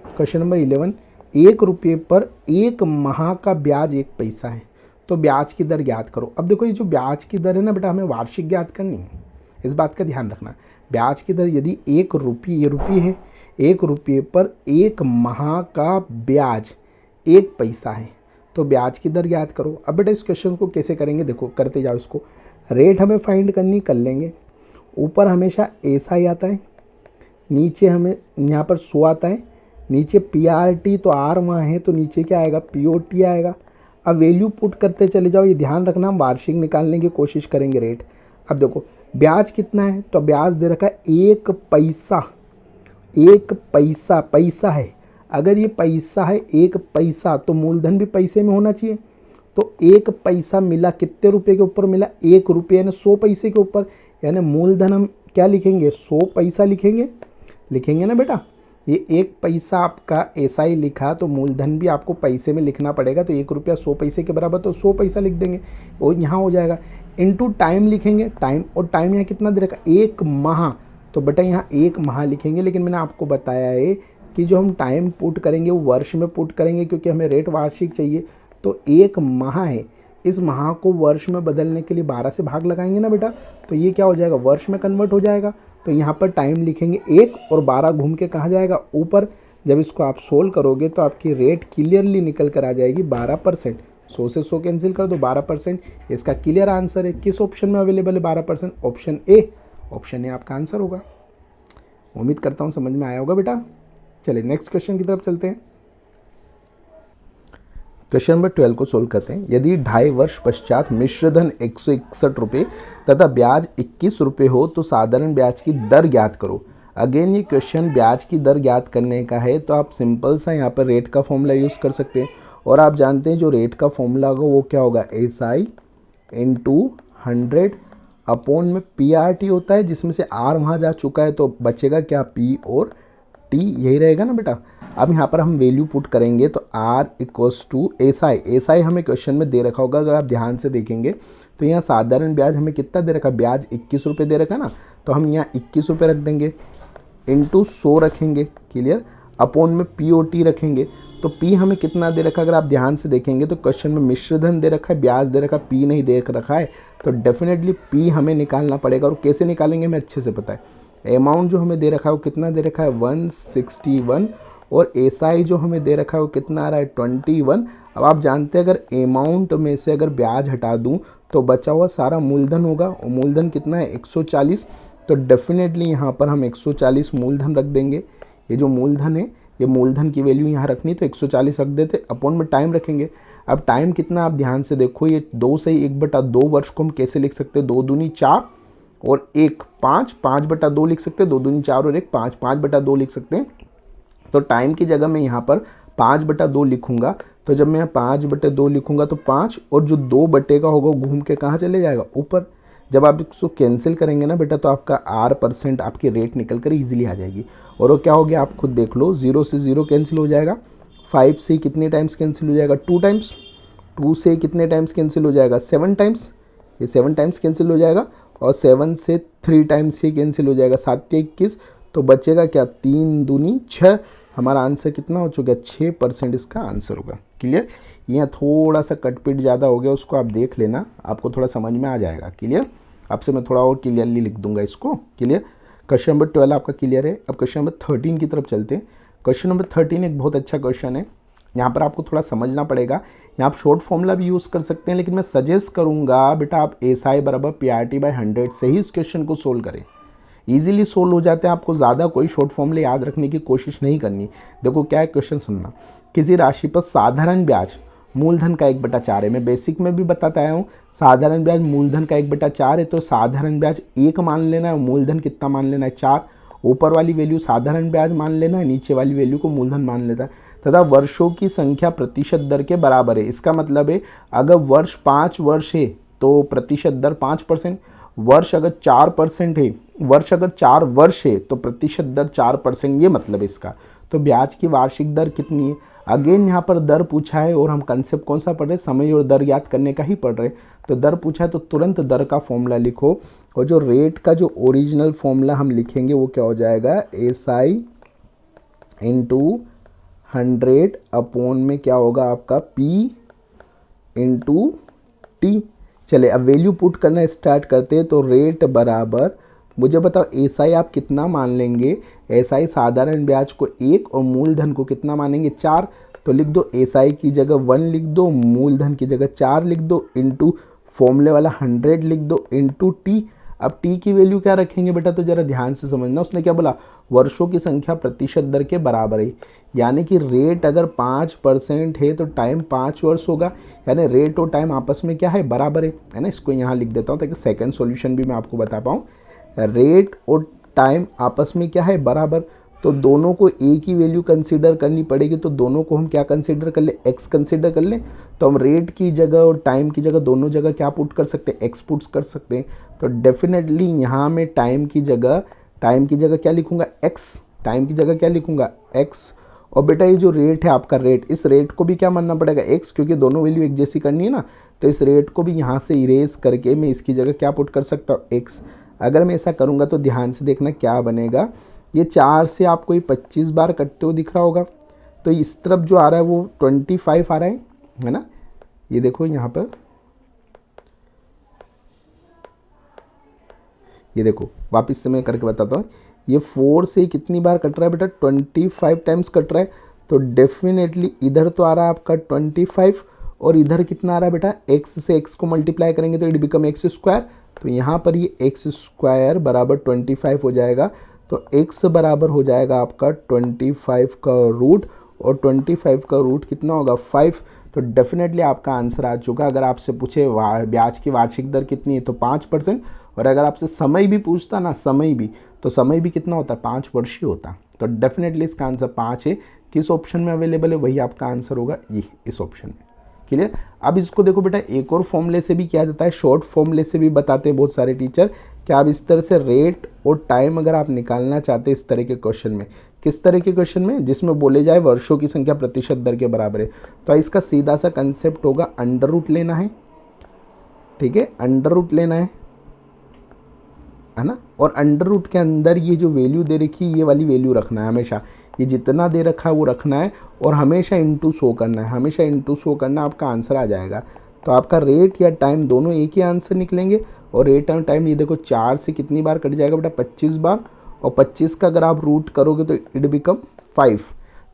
क्वेश्चन नंबर 11, 1 रुपये पर 1 माह का ब्याज 1 पैसा है, तो ब्याज की दर ज्ञात करो। अब देखो ये जो ब्याज की दर है ना बेटा, हमें वार्षिक ज्ञात करनी है, इस बात का ध्यान रखना। ब्याज की दर यदि 1 रुपये, ये रुपये है, 1 रुपये पर 1 माह का ब्याज 1 पैसा है, तो ब्याज की दर ज्ञात करो। अब बेटा इस क्वेश्चन को कैसे करेंगे, देखो करते जाओ इसको। रेट हमें फाइंड करनी, कर लेंगे। ऊपर हमेशा ऐसा ही आता है, नीचे हमें यहाँ पर 100 आता है, नीचे पीआरटी, तो आर वहाँ है तो नीचे क्या आएगा पीओटी आएगा। अब वैल्यू पुट करते चले जाओ, ये ध्यान रखना, हम वार्षिक निकालने की कोशिश करेंगे रेट। अब देखो ब्याज कितना है, तो ब्याज दे रखा है 1 पैसा, 1 पैसा, पैसा है। अगर ये पैसा है 1 पैसा, तो मूलधन भी पैसे में होना चाहिए। तो 1 पैसा मिला कितने रुपए के ऊपर मिला, 1 रुपये यानी 100 पैसे के ऊपर, यानी मूलधन हम क्या लिखेंगे 100 पैसा लिखेंगे, लिखेंगे ना बेटा। ये 1 पैसा आपका ऐसा ही लिखा, तो मूलधन भी आपको पैसे में लिखना पड़ेगा, तो 1 रुपया 100 पैसे के बराबर, तो 100 पैसा लिख देंगे, और यहाँ हो जाएगा। इनटू टाइम लिखेंगे, टाइम, और टाइम यहाँ कितना दे रखा 1 माह, तो बेटा यहाँ 1 माह लिखेंगे। लेकिन मैंने आपको बताया है कि जो हम टाइम पुट करेंगे वो वर्ष में पुट करेंगे, क्योंकि हमें रेट वार्षिक चाहिए। तो 1 माह है, इस माह को वर्ष में बदलने के लिए 12 से भाग लगाएंगे ना बेटा, तो ये क्या हो जाएगा वर्ष में कन्वर्ट हो जाएगा। तो यहाँ पर टाइम लिखेंगे 1, और 12 घूम के कहाँ जाएगा ऊपर। जब इसको आप सोल्व करोगे तो आपकी रेट क्लियरली निकल कर आ जाएगी 12%। 100 से 100 कैंसिल कर दो, 12%। इसका क्लियर आंसर है। किस ऑप्शन में अवेलेबल है 12%, ऑप्शन ए, ऑप्शन ए आपका आंसर होगा। उम्मीद करता हूँ समझ में आया होगा बेटा। चलिए नेक्स्ट क्वेश्चन की तरफ चलते हैं। क्वेश्चन नंबर 12 को सोल्व करते हैं। यदि 2.5 वर्ष पश्चात मिश्रधन 161 रुपये तथा ब्याज 21 रुपये हो तो साधारण ब्याज की दर ज्ञात करो। अगेन ये क्वेश्चन ब्याज की दर ज्ञात करने का है, तो आप सिंपल सा यहाँ पर रेट का फॉर्मूला यूज़ कर सकते हैं। और आप जानते हैं जो रेट का फॉर्मूला होगा वो क्या होगा, SI इंटू 100 अपॉन में PRT होता है, जिसमें से R वहाँ जा चुका है, तो बचेगा क्या P और T, यही रहेगा ना बेटा। अब यहाँ पर हम वैल्यू पुट करेंगे तो r equals to S I हमें क्वेश्चन में दे रखा होगा, अगर आप ध्यान से देखेंगे तो यहाँ साधारण ब्याज हमें कितना दे रखा है, ब्याज 21 रुपये दे रखा है ना, तो हम यहाँ 21 रुपये रख देंगे, इंटू 100 रखेंगे, क्लियर, अपॉन में POT रखेंगे। तो P हमें कितना दे रखा है, अगर आप ध्यान से देखेंगे तो क्वेश्चन में मिश्र धन दे रखा है, ब्याज दे रखा है, P नहीं दे रखा है, तो डेफिनेटली P हमें निकालना पड़ेगा। और कैसे निकालेंगे हमें अच्छे से पता है। अमाउंट जो हमें दे रखा है वो कितना दे रखा है 161, और SI जो हमें दे रखा है वो कितना आ रहा है 21। अब आप जानते हैं अगर अमाउंट में से अगर ब्याज हटा दूं तो बचा हुआ सारा मूलधन होगा, और मूलधन कितना है 140, तो डेफिनेटली यहाँ पर हम 140 मूलधन रख देंगे। ये जो मूलधन है ये मूलधन की वैल्यू यहाँ रखनी, तो 140 रख देते, अपॉन में टाइम रखेंगे। अब टाइम कितना आप ध्यान से देखो, ये 2 से 1/2 वर्ष को हम कैसे लिख सकते हैं, 2 दूनी 4 और 1 5, 5/2 लिख सकते हैं, 2 दूनी 4 और 1 5, 5/2 लिख सकते हैं। तो टाइम की जगह मैं यहाँ पर 5/2 लिखूंगा, तो जब मैं 5/2 लिखूंगा तो 5 और जो 2 बटे का होगा घूम के कहाँ चले जाएगा ऊपर। जब आप इसको कैंसिल करेंगे ना बेटा तो आपका R% आपकी रेट निकल कर ईजिली आ जाएगी। और वो क्या हो गया आप खुद देख लो, 0 से 0 कैंसिल हो जाएगा, 5 से कितने टाइम्स कैंसिल हो जाएगा 2 टाइम्स, 2 से कितने टाइम्स कैंसिल हो जाएगा 7 टाइम्स, ये 7 टाइम्स कैंसिल हो जाएगा, और 7 से 3 टाइम्स ये कैंसिल हो जाएगा, 7 के 21, तो बचेगा क्या 3 दूनी 6। हमारा आंसर कितना हो चुका है 6% इसका आंसर होगा। क्लियर, यहाँ थोड़ा सा कटपिट ज़्यादा हो गया, उसको आप देख लेना, आपको थोड़ा समझ में आ जाएगा। क्लियर, आपसे मैं थोड़ा और क्लियरली लिख दूंगा इसको। क्लियर, क्वेश्चन नंबर 12 आपका क्लियर है। अब क्वेश्चन नंबर 13 की तरफ चलते हैं। क्वेश्चन नंबर 13 एक बहुत अच्छा क्वेश्चन है, यहाँ पर आपको थोड़ा समझना पड़ेगा। यहाँ आप शॉर्ट फॉर्मूला भी यूज़ कर सकते हैं, लेकिन मैं सजेस्ट करूँगा बेटा आप SI बराबर PRT/100 से ही इस क्वेश्चन को सोल्व करें, ईजिली सोल्व हो जाते हैं। आपको ज़्यादा कोई शॉर्ट फॉर्मूले याद रखने की कोशिश नहीं करनी। देखो क्या है क्वेश्चन, सुनना। किसी राशि पर साधारण ब्याज मूलधन का 1/4 है, मैं बेसिक में भी बताता आया हूँ, साधारण ब्याज मूलधन का 1/4 है, तो साधारण ब्याज 1 मान लेना है, मूलधन कितना मान लेना है 4। ऊपर वाली वैल्यू साधारण ब्याज मान लेना है, नीचे वाली वैल्यू को मूलधन मान लेता है, तथा वर्षों की संख्या प्रतिशत दर के बराबर है। इसका मतलब है अगर वर्ष 5 वर्ष है तो प्रतिशत दर 5%, वर्ष अगर 4% है, वर्ष अगर 4 वर्ष है तो प्रतिशत दर 4%, ये मतलब है इसका। तो ब्याज की वार्षिक दर कितनी है, अगेन यहाँ पर दर पूछा है और हम कंसेप्ट कौन सा पढ़ रहे हैं, समय और दर याद करने का ही पढ़ रहे हैं। तो दर पूछा है तो तुरंत दर का फॉर्मूला लिखो, और जो रेट का जो ओरिजिनल फॉर्मूला हम लिखेंगे वो क्या हो जाएगा SI इंटू 100 अपॉन में क्या होगा आपका P इंटू T। चले अब वैल्यू पुट करना स्टार्ट करते हैं। तो रेट बराबर, मुझे बताओ SI आप कितना मान लेंगे, SI साधारण ब्याज को 1 और मूलधन को कितना मानेंगे 4। तो लिख दो SI की जगह 1 लिख दो, मूलधन की जगह 4 लिख दो, इंटू फॉर्मूले वाला 100 लिख दो, इंटू T। अब T की वैल्यू क्या रखेंगे बेटा, तो जरा ध्यान से समझना, उसने क्या बोला वर्षों की संख्या प्रतिशत दर के बराबर है, यानी कि रेट अगर 5% है तो टाइम 5 वर्ष होगा, यानी रेट और टाइम आपस में क्या है बराबर है ना। इसको यहाँ लिख देता हूँ ताकि सेकंड सॉल्यूशन भी मैं आपको बता पाऊँ। रेट और टाइम आपस में क्या है बराबर, तो दोनों को एक ही वैल्यू कंसीडर करनी पड़ेगी, तो दोनों को हम क्या कंसीडर कर ले, x कंसीडर कर लें। तो हम रेट की जगह और टाइम की जगह दोनों जगह क्या पुट कर सकते हैं, x पुट कर सकते हैं। तो डेफिनेटली यहाँ मैं टाइम की जगह क्या लिखूंगा x, टाइम की जगह क्या लिखूंगा x। और बेटा ये जो रेट है आपका रेट, इस रेट को भी क्या मानना पड़ेगा x, क्योंकि दोनों वैल्यू एक जैसी करनी है ना। तो इस रेट को भी यहाँ से इरेज करके मैं इसकी जगह क्या पुट कर सकता हूँ x। अगर मैं ऐसा करूँगा तो ध्यान से देखना क्या बनेगा, ये 4 से आपको ये 25 बार कटते हुए दिख रहा होगा, तो इस तरफ जो आ रहा है वो 25 आ रहा है ना। ये देखो यहाँ पर, ये देखो वापस से मैं करके बताता हूँ, ये 4 से कितनी बार कट रहा है बेटा 25 टाइम्स कट रहा है। तो डेफिनेटली इधर तो आ रहा है आपका 25, और इधर कितना आ रहा है बेटा x से x को मल्टीप्लाई करेंगे तो इट बिकम x²। तो यहाँ पर ये x² बराबर 25 हो जाएगा, तो x बराबर हो जाएगा आपका 25 का रूट, और 25 का रूट कितना होगा 5। तो डेफिनेटली आपका आंसर आ चुका। अगर आपसे पूछे ब्याज की वार्षिक दर कितनी है तो 5%, और अगर आपसे समय भी पूछता ना, समय भी कितना होता है 5 वर्ष ही होता। तो डेफिनेटली इसका आंसर 5 है। किस ऑप्शन में अवेलेबल है वही आपका आंसर होगा, ये इस ऑप्शन में। क्लियर। अब इसको देखो बेटा एक और फॉर्मूले से भी किया जाता है, शॉर्ट फॉर्मूले से भी बताते हैं बहुत सारे टीचर। क्या आप इस तरह से रेट और टाइम अगर आप निकालना चाहते हैं इस तरह के क्वेश्चन में, किस तरह के क्वेश्चन में, जिसमें बोले जाए वर्षों की संख्या प्रतिशत दर के बराबर है। तो इसका सीधा सा कंसेप्ट होगा अंडर रूट लेना है, ठीक है, अंडर रूट लेना है ना, और अंडर रूट के अंदर ये जो वैल्यू दे रखी है ये वाली वैल्यू रखना है हमेशा, ये जितना दे रखा है वो रखना है और हमेशा इनटू शो करना है, हमेशा इनटू शो करना, आपका आंसर आ जाएगा। तो आपका रेट या टाइम दोनों एक ही आंसर निकलेंगे। और रेट और टाइम ये देखो 4 से कितनी बार कट जाएगा बेटा, 25 बार, और 25 का अगर आप रूट करोगे तो इट बिकम 5।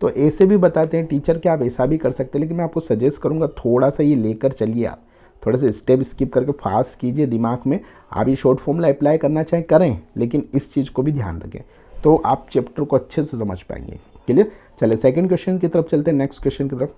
तो ऐसे भी बताते हैं टीचर कि आप ऐसा भी कर सकते हैं, लेकिन मैं आपको सजेस्ट करूँगा थोड़ा सा ये लेकर चलिए, आप थोड़ा सा स्टेप स्किप करके फास्ट कीजिए दिमाग में। आप ये शॉर्ट फॉर्मूला अप्लाई करना चाहें करें, लेकिन इस चीज़ को भी ध्यान रखें तो आप चैप्टर को अच्छे से समझ पाएंगे। क्लियर। चलिए सेकंड क्वेश्चन की तरफ चलते हैं, नेक्स्ट क्वेश्चन की तरफ।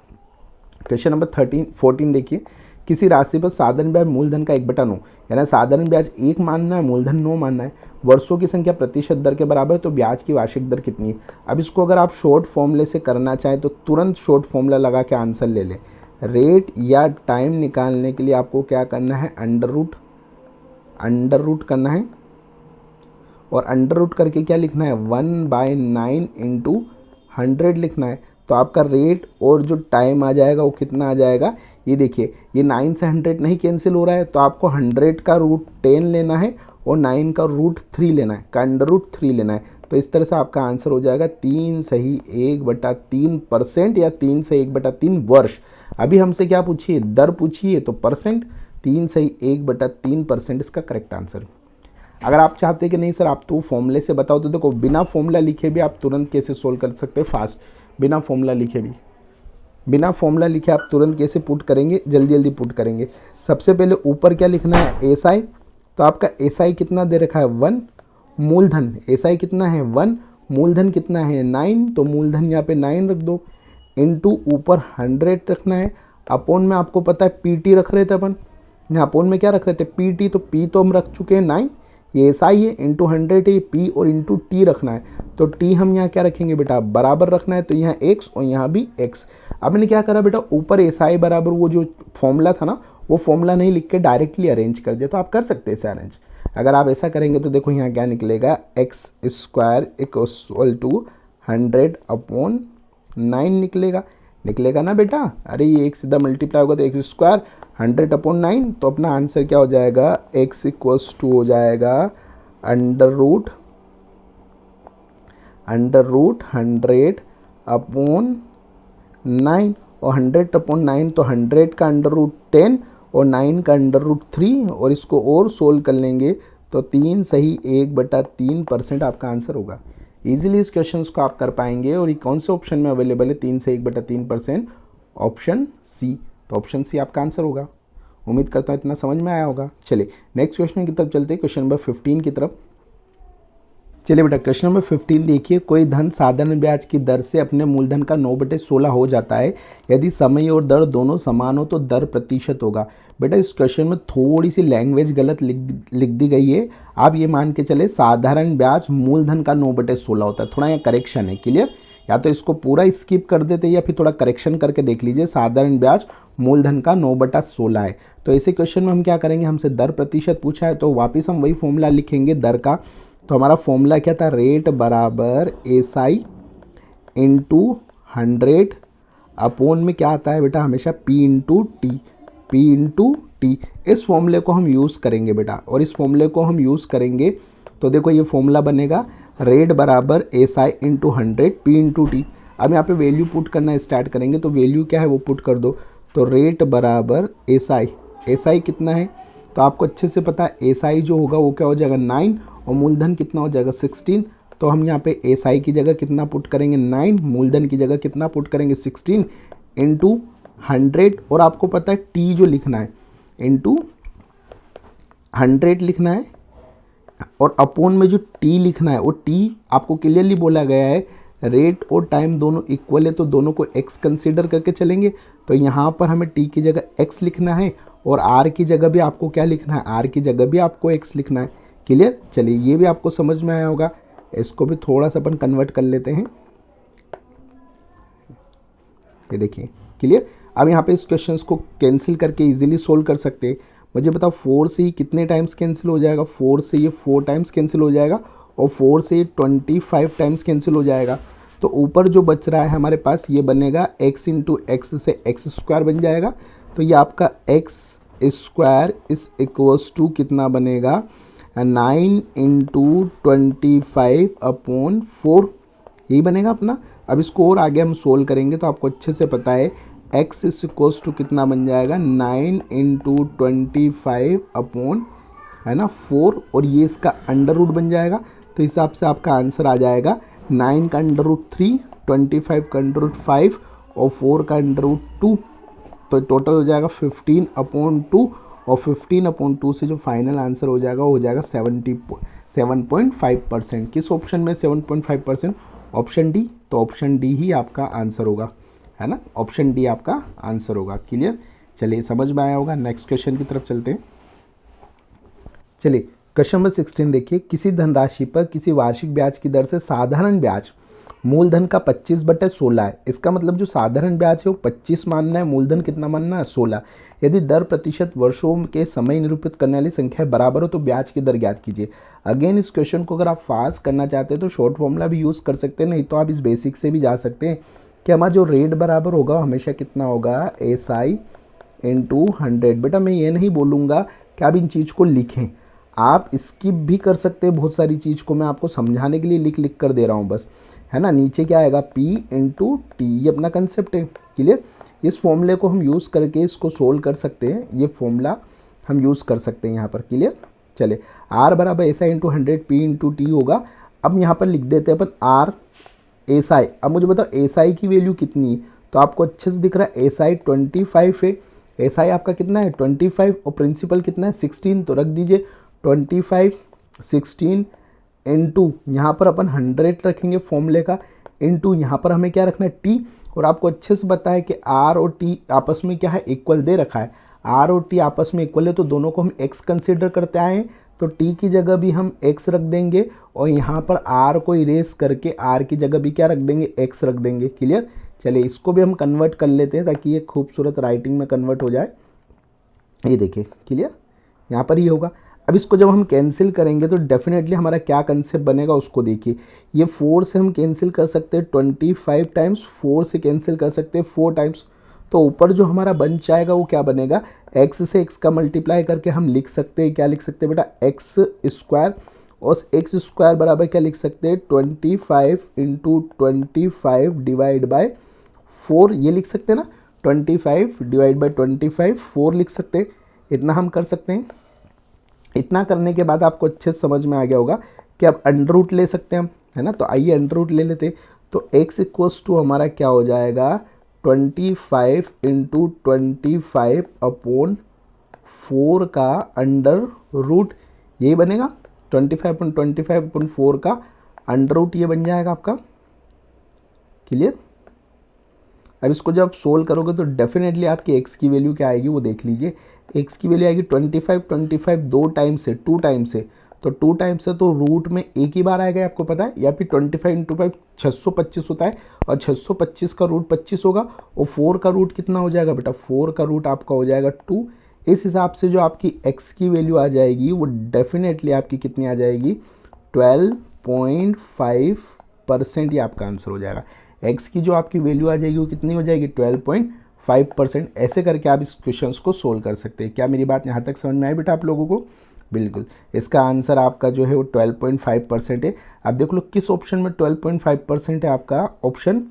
क्वेश्चन नंबर 14 देखिए, किसी राशि पर साधारण ब्याज मूलधन का 1/9, यानी साधारण ब्याज 1 मानना है, मूलधन 9 मानना है, वर्षों की संख्या प्रतिशत दर के बराबर है, तो ब्याज की वार्षिक दर कितनी है। अब इसको अगर आप शॉर्ट फॉर्मूले से करना चाहें तो तुरंत शॉर्ट फॉर्मूला लगा के आंसर ले लें। रेट या टाइम निकालने के लिए आपको क्या करना है, अंडर रूट करना है, और अंडर रूट करके क्या लिखना है, 1/9 इंटू 100 लिखना है। तो आपका रेट और जो टाइम आ जाएगा वो कितना आ जाएगा, ये देखिए, ये 9 से 100 नहीं कैंसिल हो रहा है, तो आपको 100 का रूट 10 लेना है और 9 का रूट 3 लेना है, का अंडर रूट 3 लेना है। तो इस तरह से आपका आंसर हो जाएगा 3 सही 1/3% या 3 से 1/3 वर्ष। अभी हमसे क्या पूछिए, दर पूछिए, तो परसेंट, 3 सही 1/3% इसका करेक्ट आंसर। अगर आप चाहते कि नहीं सर आप तो फॉर्मूले से बताओ, तो देखो बिना फॉर्मूला लिखे भी आप तुरंत कैसे सोल्व कर सकते हैं फास्ट, बिना फॉर्मूला लिखे आप तुरंत कैसे पुट करेंगे, जल्दी पुट करेंगे। सबसे पहले ऊपर क्या लिखना है, एसआई, तो आपका एसआई कितना दे रखा है 1, मूलधन एसआई कितना है 1, मूलधन कितना है 9, तो मूलधन यहाँ पे 9 रख दो, इनटू ऊपर 100 रखना है, अपॉन में आपको पता है पीटी रख रहे थे अपन, यहाँ अपॉन में क्या रख रहे थे पीटी, तो पी तो हम रख चुके हैं 9, ये एसआई है, इंटू 100 है, पी और इंटू टी रखना है। तो टी हम यहाँ क्या रखेंगे बेटा, बराबर रखना है, तो यहाँ एक्स और यहाँ भी एक्स। अब मैंने क्या करा बेटा, ऊपर एसआई बराबर वो जो फॉर्मूला था ना, वो फॉर्मूला नहीं लिख के डायरेक्टली अरेंज कर दिया। तो आप कर सकते हैं इसे अरेंज। अगर आप ऐसा करेंगे तो देखो यहाँ क्या निकलेगा, एक्स स्क्वायर इक्वल टू 100/9 निकलेगा ना बेटा। अरे ये एक सीधा मल्टीप्लाई होगा तो एक्स स्क्वायर 100/9, तो अपना आंसर क्या हो जाएगा, एक्स इक्वल्स टू हो जाएगा अंडर रूट 100/9, और 100/9 तो 100 का अंडर रूट 10 और 9 का अंडर रूट 3, और इसको और सोल्व कर लेंगे तो 3 सही 1/3% आपका आंसर होगा। इजीली इस क्वेश्चन को आप कर पाएंगे। और ये कौन से ऑप्शन में अवेलेबल है, 3 से 1/3%, ऑप्शन सी। तो ऑप्शन सी आपका आंसर होगा। उम्मीद करता हूँ इतना समझ में आया होगा। चलिए नेक्स्ट क्वेश्चन की तरफ चलते हैं, क्वेश्चन नंबर 15 की तरफ। चलिए बेटा क्वेश्चन नंबर 15 देखिए, कोई धन साधारण ब्याज की दर से अपने मूलधन का 9/16 हो जाता है, यदि समय और दर दोनों समान हो तो दर प्रतिशत होगा। बेटा इस क्वेश्चन में थोड़ी सी लैंग्वेज गलत लिख दी गई है। आप ये मान के चले साधारण ब्याज मूलधन का 9/16 होता है, थोड़ा यहाँ करेक्शन है। क्लियर, या तो इसको पूरा स्किप कर देते या फिर थोड़ा करेक्शन करके देख लीजिए। साधारण ब्याज मूलधन का 9/16 है। तो ऐसे क्वेश्चन में हम क्या करेंगे, हमसे दर प्रतिशत पूछा है तो वापस हम वही फॉर्मूला लिखेंगे दर का। तो हमारा फॉर्मूला क्या था, रेट बराबर एसआई इंटू 100 अपॉन में क्या आता है बेटा, हमेशा पी इंटू टी। इस फॉर्मूले को हम यूज़ करेंगे बेटा, और इस फॉर्मूले को हम यूज़ करेंगे तो देखो ये फॉर्मूला बनेगा रेट बराबर SI into 100 P into T. अब यहाँ पे वैल्यू पुट करना स्टार्ट करेंगे, तो वैल्यू क्या है वो पुट कर दो। तो रेट बराबर एसआई कितना है, तो आपको अच्छे से पता है एसआई जो होगा वो क्या हो जाएगा 9, और मूलधन कितना हो जाएगा 16। तो हम यहाँ पे एसआई की जगह कितना पुट करेंगे 9, मूलधन की जगह कितना पुट करेंगे 16 इंटू 100, और आपको पता है टी जो लिखना है इंटू 100 लिखना है, और अपॉन में जो टी लिखना है वो टी आपको क्लियरली बोला गया है रेट और टाइम दोनों इक्वल है, तो दोनों को एक्स कंसीडर करके चलेंगे। तो यहाँ पर हमें टी की जगह एक्स लिखना है, और आर की जगह भी आपको क्या लिखना है, आर की जगह भी आपको एक्स लिखना है। क्लियर, चलिए ये भी आपको समझ में आया होगा। इसको भी थोड़ा सा अपन कन्वर्ट कर लेते हैं, ये देखिए। क्लियर, अब यहाँ पे इस क्वेश्चन को कैंसिल करके इजीली सोल्व कर सकते हैं। मुझे बताओ 4 से ही कितने टाइम्स कैंसिल हो जाएगा, 4 से ये 4 टाइम्स कैंसिल हो जाएगा, और 4 से 25 टाइम्स कैंसिल हो जाएगा। तो ऊपर जो बच रहा है हमारे पास ये बनेगा x इंटू एक्स से एक्स स्क्वायर बन जाएगा। तो ये आपका एक्स स्क्वायर इस इक्वल्स टू कितना बनेगा 9 इंटू 25/4 यही बनेगा अपना। अब इसको और आगे हम सोल्व करेंगे तो आपको अच्छे से पता है x इस इक्वल्स टू कितना बन जाएगा 9 इंटू 25 है ना 4 और ये इसका अंडर रूट बन जाएगा। तो इस हिसाब से आपका आंसर आ जाएगा 9 का अंडर रूट 3, 25 का अंडर रूट 5 और 4 का अंडर रूट 2। तो टोटल हो जाएगा 15/2 और 15/2 से जो फाइनल आंसर हो जाएगा वो हो जाएगा 7.5%। किस ऑप्शन में 7.5%? Option D. तो ऑप्शन डी ही आपका आंसर होगा, है ना, ऑप्शन डी आपका आंसर होगा। क्लियर? चलिए समझ में आया होगा। नेक्स्ट क्वेश्चन की तरफ चलते हैं। चलिए क्वेश्चन नंबर 16 देखिए, किसी धनराशि पर किसी वार्षिक ब्याज की दर से साधारण ब्याज मूलधन का 25/16 है। इसका मतलब जो साधारण ब्याज है वो 25 मानना है, मूलधन कितना मानना है 16। यदि दर प्रतिशत वर्षों के समय निरूपित करने वाली संख्या बराबर हो तो ब्याज की दर ज्ञात कीजिए। अगेन इस क्वेश्चन को अगर आप फास्ट करना चाहते हैं तो शॉर्ट फॉर्मूला भी यूज़ कर सकते हैं, नहीं तो आप इस बेसिक से भी जा सकते हैं कि हमारा जो रेट बराबर होगा हमेशा कितना होगा SI इंटू 100। बेटा मैं ये नहीं बोलूँगा कि आप इन चीज़ को लिखें, आप स्किप भी कर सकते हैं। बहुत सारी चीज़ को मैं आपको समझाने के लिए लिख कर दे रहा हूँ बस, है ना। नीचे क्या आएगा P इंटू टी, ये अपना कंसेप्ट है। क्लियर? इस फॉर्मूले को हम यूज़ करके इसको सोल्व कर सकते हैं, ये फॉर्मूला हम यूज़ कर सकते हैं यहाँ पर। क्लियर? चले R बराबर SI into 100 P into T होगा। अब यहाँ पर लिख देते हैं अपन R SI। अब मुझे बताओ SI की वैल्यू कितनी है? तो आपको अच्छे से दिख रहा है SI 25 है। SI आपका कितना है 25 और प्रिंसिपल कितना है 16। तो रख दीजिए 25 16 इंटू यहाँ पर अपन 100 रखेंगे फॉर्मूले का, इंटू यहाँ पर हमें क्या रखना है T। और आपको अच्छे से पता है कि R और T आपस में क्या है इक्वल दे रखा है। R और T आपस में इक्वल है तो दोनों को हम X कंसिडर करते आए हैं, तो T की जगह भी हम X रख देंगे और यहाँ पर R को इरेज करके R की जगह भी क्या रख देंगे X रख देंगे। क्लियर? चलिए इसको भी हम कन्वर्ट कर लेते हैं ताकि ये खूबसूरत राइटिंग में कन्वर्ट हो जाए। ये देखिए क्लियर, यहाँ पर ही होगा। अब इसको जब हम कैंसिल करेंगे तो डेफिनेटली हमारा क्या कंसेप्ट बनेगा उसको देखिए। ये 4 से हम कैंसिल कर सकते हैं 25 टाइम्स, 4 से कैंसिल कर सकते हैं 4 टाइम्स। तो ऊपर जो हमारा बन जाएगा वो क्या बनेगा, x से x का मल्टीप्लाई करके हम लिख सकते हैं, क्या लिख सकते हैं बेटा एक्स स्क्वायर, और एक्स स्क्वायर बराबर क्या लिख सकते हैं 25 इंटू 25 डिवाइड बाई 4, ये लिख सकते हैं ना, 25 डिवाइड बाई 25 4 लिख सकते हैं। इतना हम कर सकते हैं। इतना करने के बाद आपको अच्छे से समझ में आ गया होगा कि अब अंडर रूट ले सकते हैं हम, है ना। तो आइए अंडर रूट ले लेते हैं। तो x इक्वल्स टू हमारा क्या हो जाएगा 25 इंटू 25/4 का अंडर रूट, यही बनेगा 25/25/4 का अंडर रूट, ये बन जाएगा आपका। क्लियर? अब इसको जब आप सोल्व करोगे तो डेफिनेटली आपकी x की वैल्यू क्या आएगी वो देख लीजिए। x की वैल्यू आएगी 25 2 टाइम से, 2 टाइम से, तो 2 टाइम से तो रूट में एक ही बार आएगा, आपको पता है। या फिर 25 इंटू 5 625 होता है और 625 का रूट 25 होगा और 4 का रूट कितना हो जाएगा बेटा, 4 का रूट आपका हो जाएगा 2। इस हिसाब से जो आपकी x की वैल्यू आ जाएगी वो डेफिनेटली आपकी कितनी आ जाएगी 12.5%, ये आपका आंसर हो जाएगा। x की जो आपकी वैल्यू आ जाएगी वो कितनी हो जाएगी 12.5%। ऐसे करके आप इस क्वेश्चंस को सोल्व कर सकते हैं। क्या मेरी बात यहाँ तक समझ में आई बेटा आप लोगों को? बिल्कुल। इसका आंसर आपका जो है वो 12.5% है। आप देख लो किस ऑप्शन में 12.5% है, आपका ऑप्शन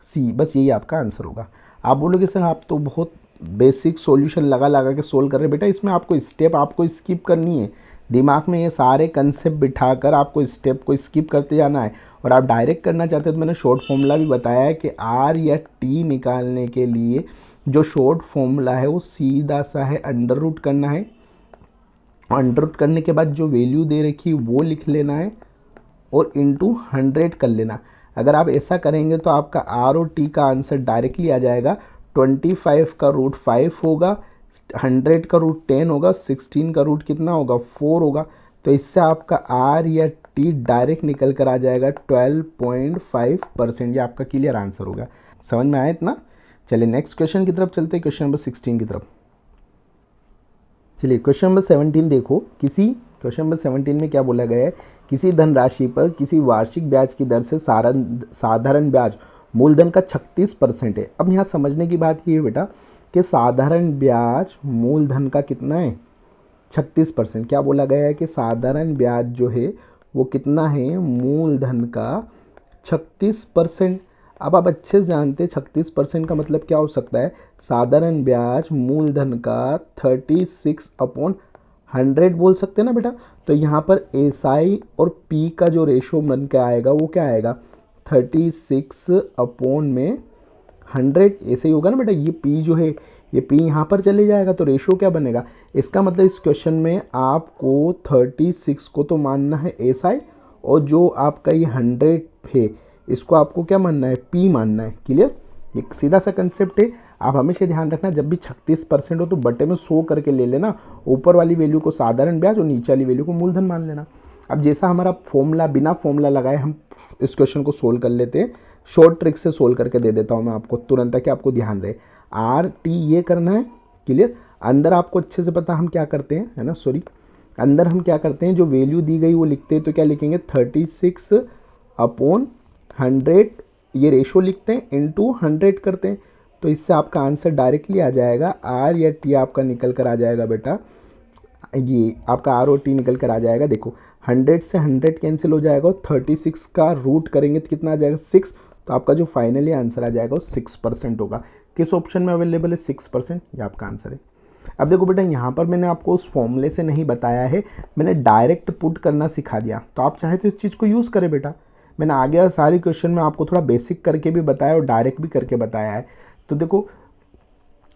सी, बस यही आपका आंसर होगा। आप बोलोगे सर आप तो बहुत बेसिक सॉल्यूशन लगा के सोल्व कर रहे हैं। बेटा इसमें आपको स्टेप आपको स्किप करनी है, दिमाग में ये सारे कंसेप्ट बिठाकर आपको स्टेप को स्किप करते जाना है। और आप डायरेक्ट करना चाहते हैं तो मैंने शॉर्ट फॉर्मूला भी बताया है कि R या T निकालने के लिए जो शॉर्ट फॉर्मूला है वो सीधा सा है, अंडर रूट करना है। अंडर रूट करने के बाद जो वैल्यू दे रखी है वो लिख लेना है और इंटू 100 कर लेना। अगर आप ऐसा करेंगे तो आपका R और T का आंसर डायरेक्टली आ जाएगा। 25 का रूट 5 होगा, 100 का रूट 10 होगा, 16 का रूट कितना होगा 4 होगा। तो इससे आपका R या T डायरेक्ट निकल कर आ जाएगा 12.5%, ये आपका क्लियर आंसर होगा। समझ में आया इतना? चलिए नेक्स्ट क्वेश्चन की तरफ चलते हैं, क्वेश्चन नंबर 16 की तरफ। चलिए क्वेश्चन नंबर 17 देखो, क्वेश्चन नंबर 17 में क्या बोला गया है, किसी धनराशि पर किसी वार्षिक ब्याज की दर से साधारण ब्याज मूलधन का 36% है। अब यहाँ समझने की बात ये है बेटा कि साधारण ब्याज मूलधन का कितना है, 36%। क्या बोला गया है कि साधारण ब्याज जो है वो कितना है, मूलधन का 36%। अब आप अच्छे से जानते हैं 36% का मतलब क्या हो सकता है, साधारण ब्याज मूलधन का 36/100 बोल सकते हैं ना बेटा। तो यहाँ पर SI और P का जो रेशो बन के आएगा वो क्या आएगा, 36/100 ऐसे ही होगा ना बेटा। ये P जो है ये P यहाँ पर चले जाएगा तो रेशो क्या बनेगा, इसका मतलब इस क्वेश्चन में आपको 36 को तो मानना है SI और जो आपका ये 100 है इसको आपको क्या मानना है, P मानना है। क्लियर, एक सीधा सा कंसेप्ट है। आप हमेशा ध्यान रखना जब भी 36% हो तो बटे में 100 करके ले लेना, ऊपर वाली वैल्यू को साधारण ब्याज और नीचे वाली वैल्यू को मूलधन मान लेना। अब जैसा हमारा फॉर्मूला, बिना फॉर्मूला लगाए हम इस क्वेश्चन को सोल्व कर लेते हैं। शॉर्ट ट्रिक से सोल्व करके दे देता हूँ मैं आपको तुरंत, ताकि आपको ध्यान रहे। RT ये करना है। क्लियर, अंदर आपको अच्छे से पता हम क्या करते हैं, है ना, सॉरी, अंदर हम क्या करते हैं, जो वैल्यू दी गई वो लिखते हैं। तो क्या लिखेंगे, 36/100 ये रेशो लिखते हैं, इंटू 100 करते हैं। तो इससे आपका आंसर डायरेक्टली आ जाएगा। R या T आपका निकल कर आ जाएगा बेटा, ये आपका R और T निकल कर आ जाएगा। देखो 100 से 100 कैंसिल हो जाएगा, 36 का रूट करेंगे तो कितना आ जाएगा, 6। तो आपका जो फाइनली आंसर आ जाएगा वो 6% होगा। किस ऑप्शन में अवेलेबल है, 6%, ये आपका आंसर है। अब देखो बेटा यहाँ पर मैंने आपको उस फॉर्मूले से नहीं बताया है, मैंने डायरेक्ट पुट करना सिखा दिया। तो आप चाहे तो इस चीज़ को यूज़ करें बेटा। मैंने आगे सारी क्वेश्चन में आपको थोड़ा बेसिक करके भी बताया और डायरेक्ट भी करके बताया है। तो देखो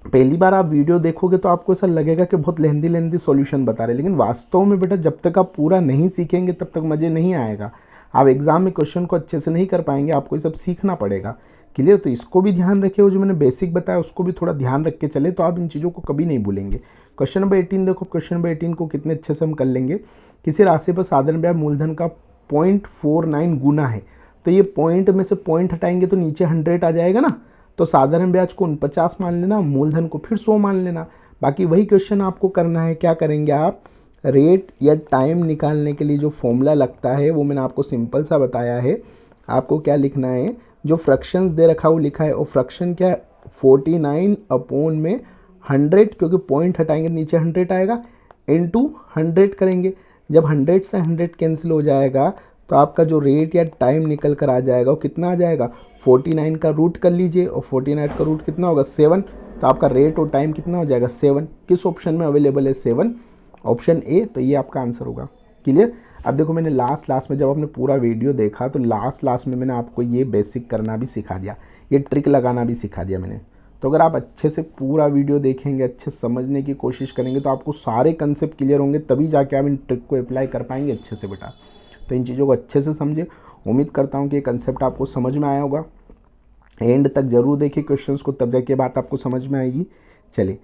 पहली बार आप वीडियो देखोगे तो आपको ऐसा लगेगा कि बहुत लेंदी सॉल्यूशन बता रहे हैं, लेकिन वास्तव में बेटा जब तक आप पूरा नहीं सीखेंगे तब तक मज़े नहीं आएगा। आप एग्जाम में क्वेश्चन को अच्छे से नहीं कर पाएंगे, आपको ये सब सीखना पड़ेगा। क्लियर, तो इसको भी ध्यान रखिए, वो जो मैंने बेसिक बताया उसको भी थोड़ा ध्यान रख के चले तो आप इन चीज़ों को कभी नहीं भूलेंगे। क्वेश्चन नंबर 18 देखो, क्वेश्चन नंबर 18 को कितने अच्छे से हम कर लेंगे। किसी राशि पर साधारण ब्याज मूलधन का 0.49 गुना है। तो ये पॉइंट में से पॉइंट हटाएंगे तो नीचे 100 आ जाएगा ना। तो साधारण ब्याज को 49 मान लेना, मूलधन को फिर 100 मान लेना। बाकी वही क्वेश्चन आपको करना है। क्या करेंगे आप, रेट या टाइम निकालने के लिए जो फॉर्मूला लगता है वो मैंने आपको सिंपल सा बताया है। आपको क्या लिखना है, जो फ्रैक्शंस दे रखा वो लिखा है, और फ्रैक्शन क्या है, 49/100, क्योंकि पॉइंट हटाएंगे नीचे 100 आएगा, इंटू 100 करेंगे। जब 100 से 100 कैंसिल हो जाएगा तो आपका जो रेट या टाइम निकल कर आ जाएगा वो कितना आ जाएगा, 49 का रूट कर लीजिए, और 49 का रूट कितना होगा, 7। तो आपका रेट और टाइम कितना हो जाएगा, 7। किस ऑप्शन में अवेलेबल है, 7, ऑप्शन ए। तो ये आपका आंसर होगा। क्लियर। अब देखो मैंने लास्ट में जब आपने पूरा वीडियो देखा तो लास्ट में मैंने आपको ये बेसिक करना भी सिखा दिया, ये ट्रिक लगाना भी सिखा दिया मैंने। तो अगर आप अच्छे से पूरा वीडियो देखेंगे, अच्छे समझने की कोशिश करेंगे तो आपको सारे कंसेप्ट क्लियर होंगे, तभी जाके आप इन ट्रिक को अप्लाई कर पाएंगे अच्छे से बेटा। तो इन चीज़ों को अच्छे से समझे। उम्मीद करता हूँ कि ये कंसेप्ट आपको समझ में आया होगा। एंड तक जरूर देखिए क्वेश्चंस को, तब जाके बात आपको समझ में आएगी। चलिए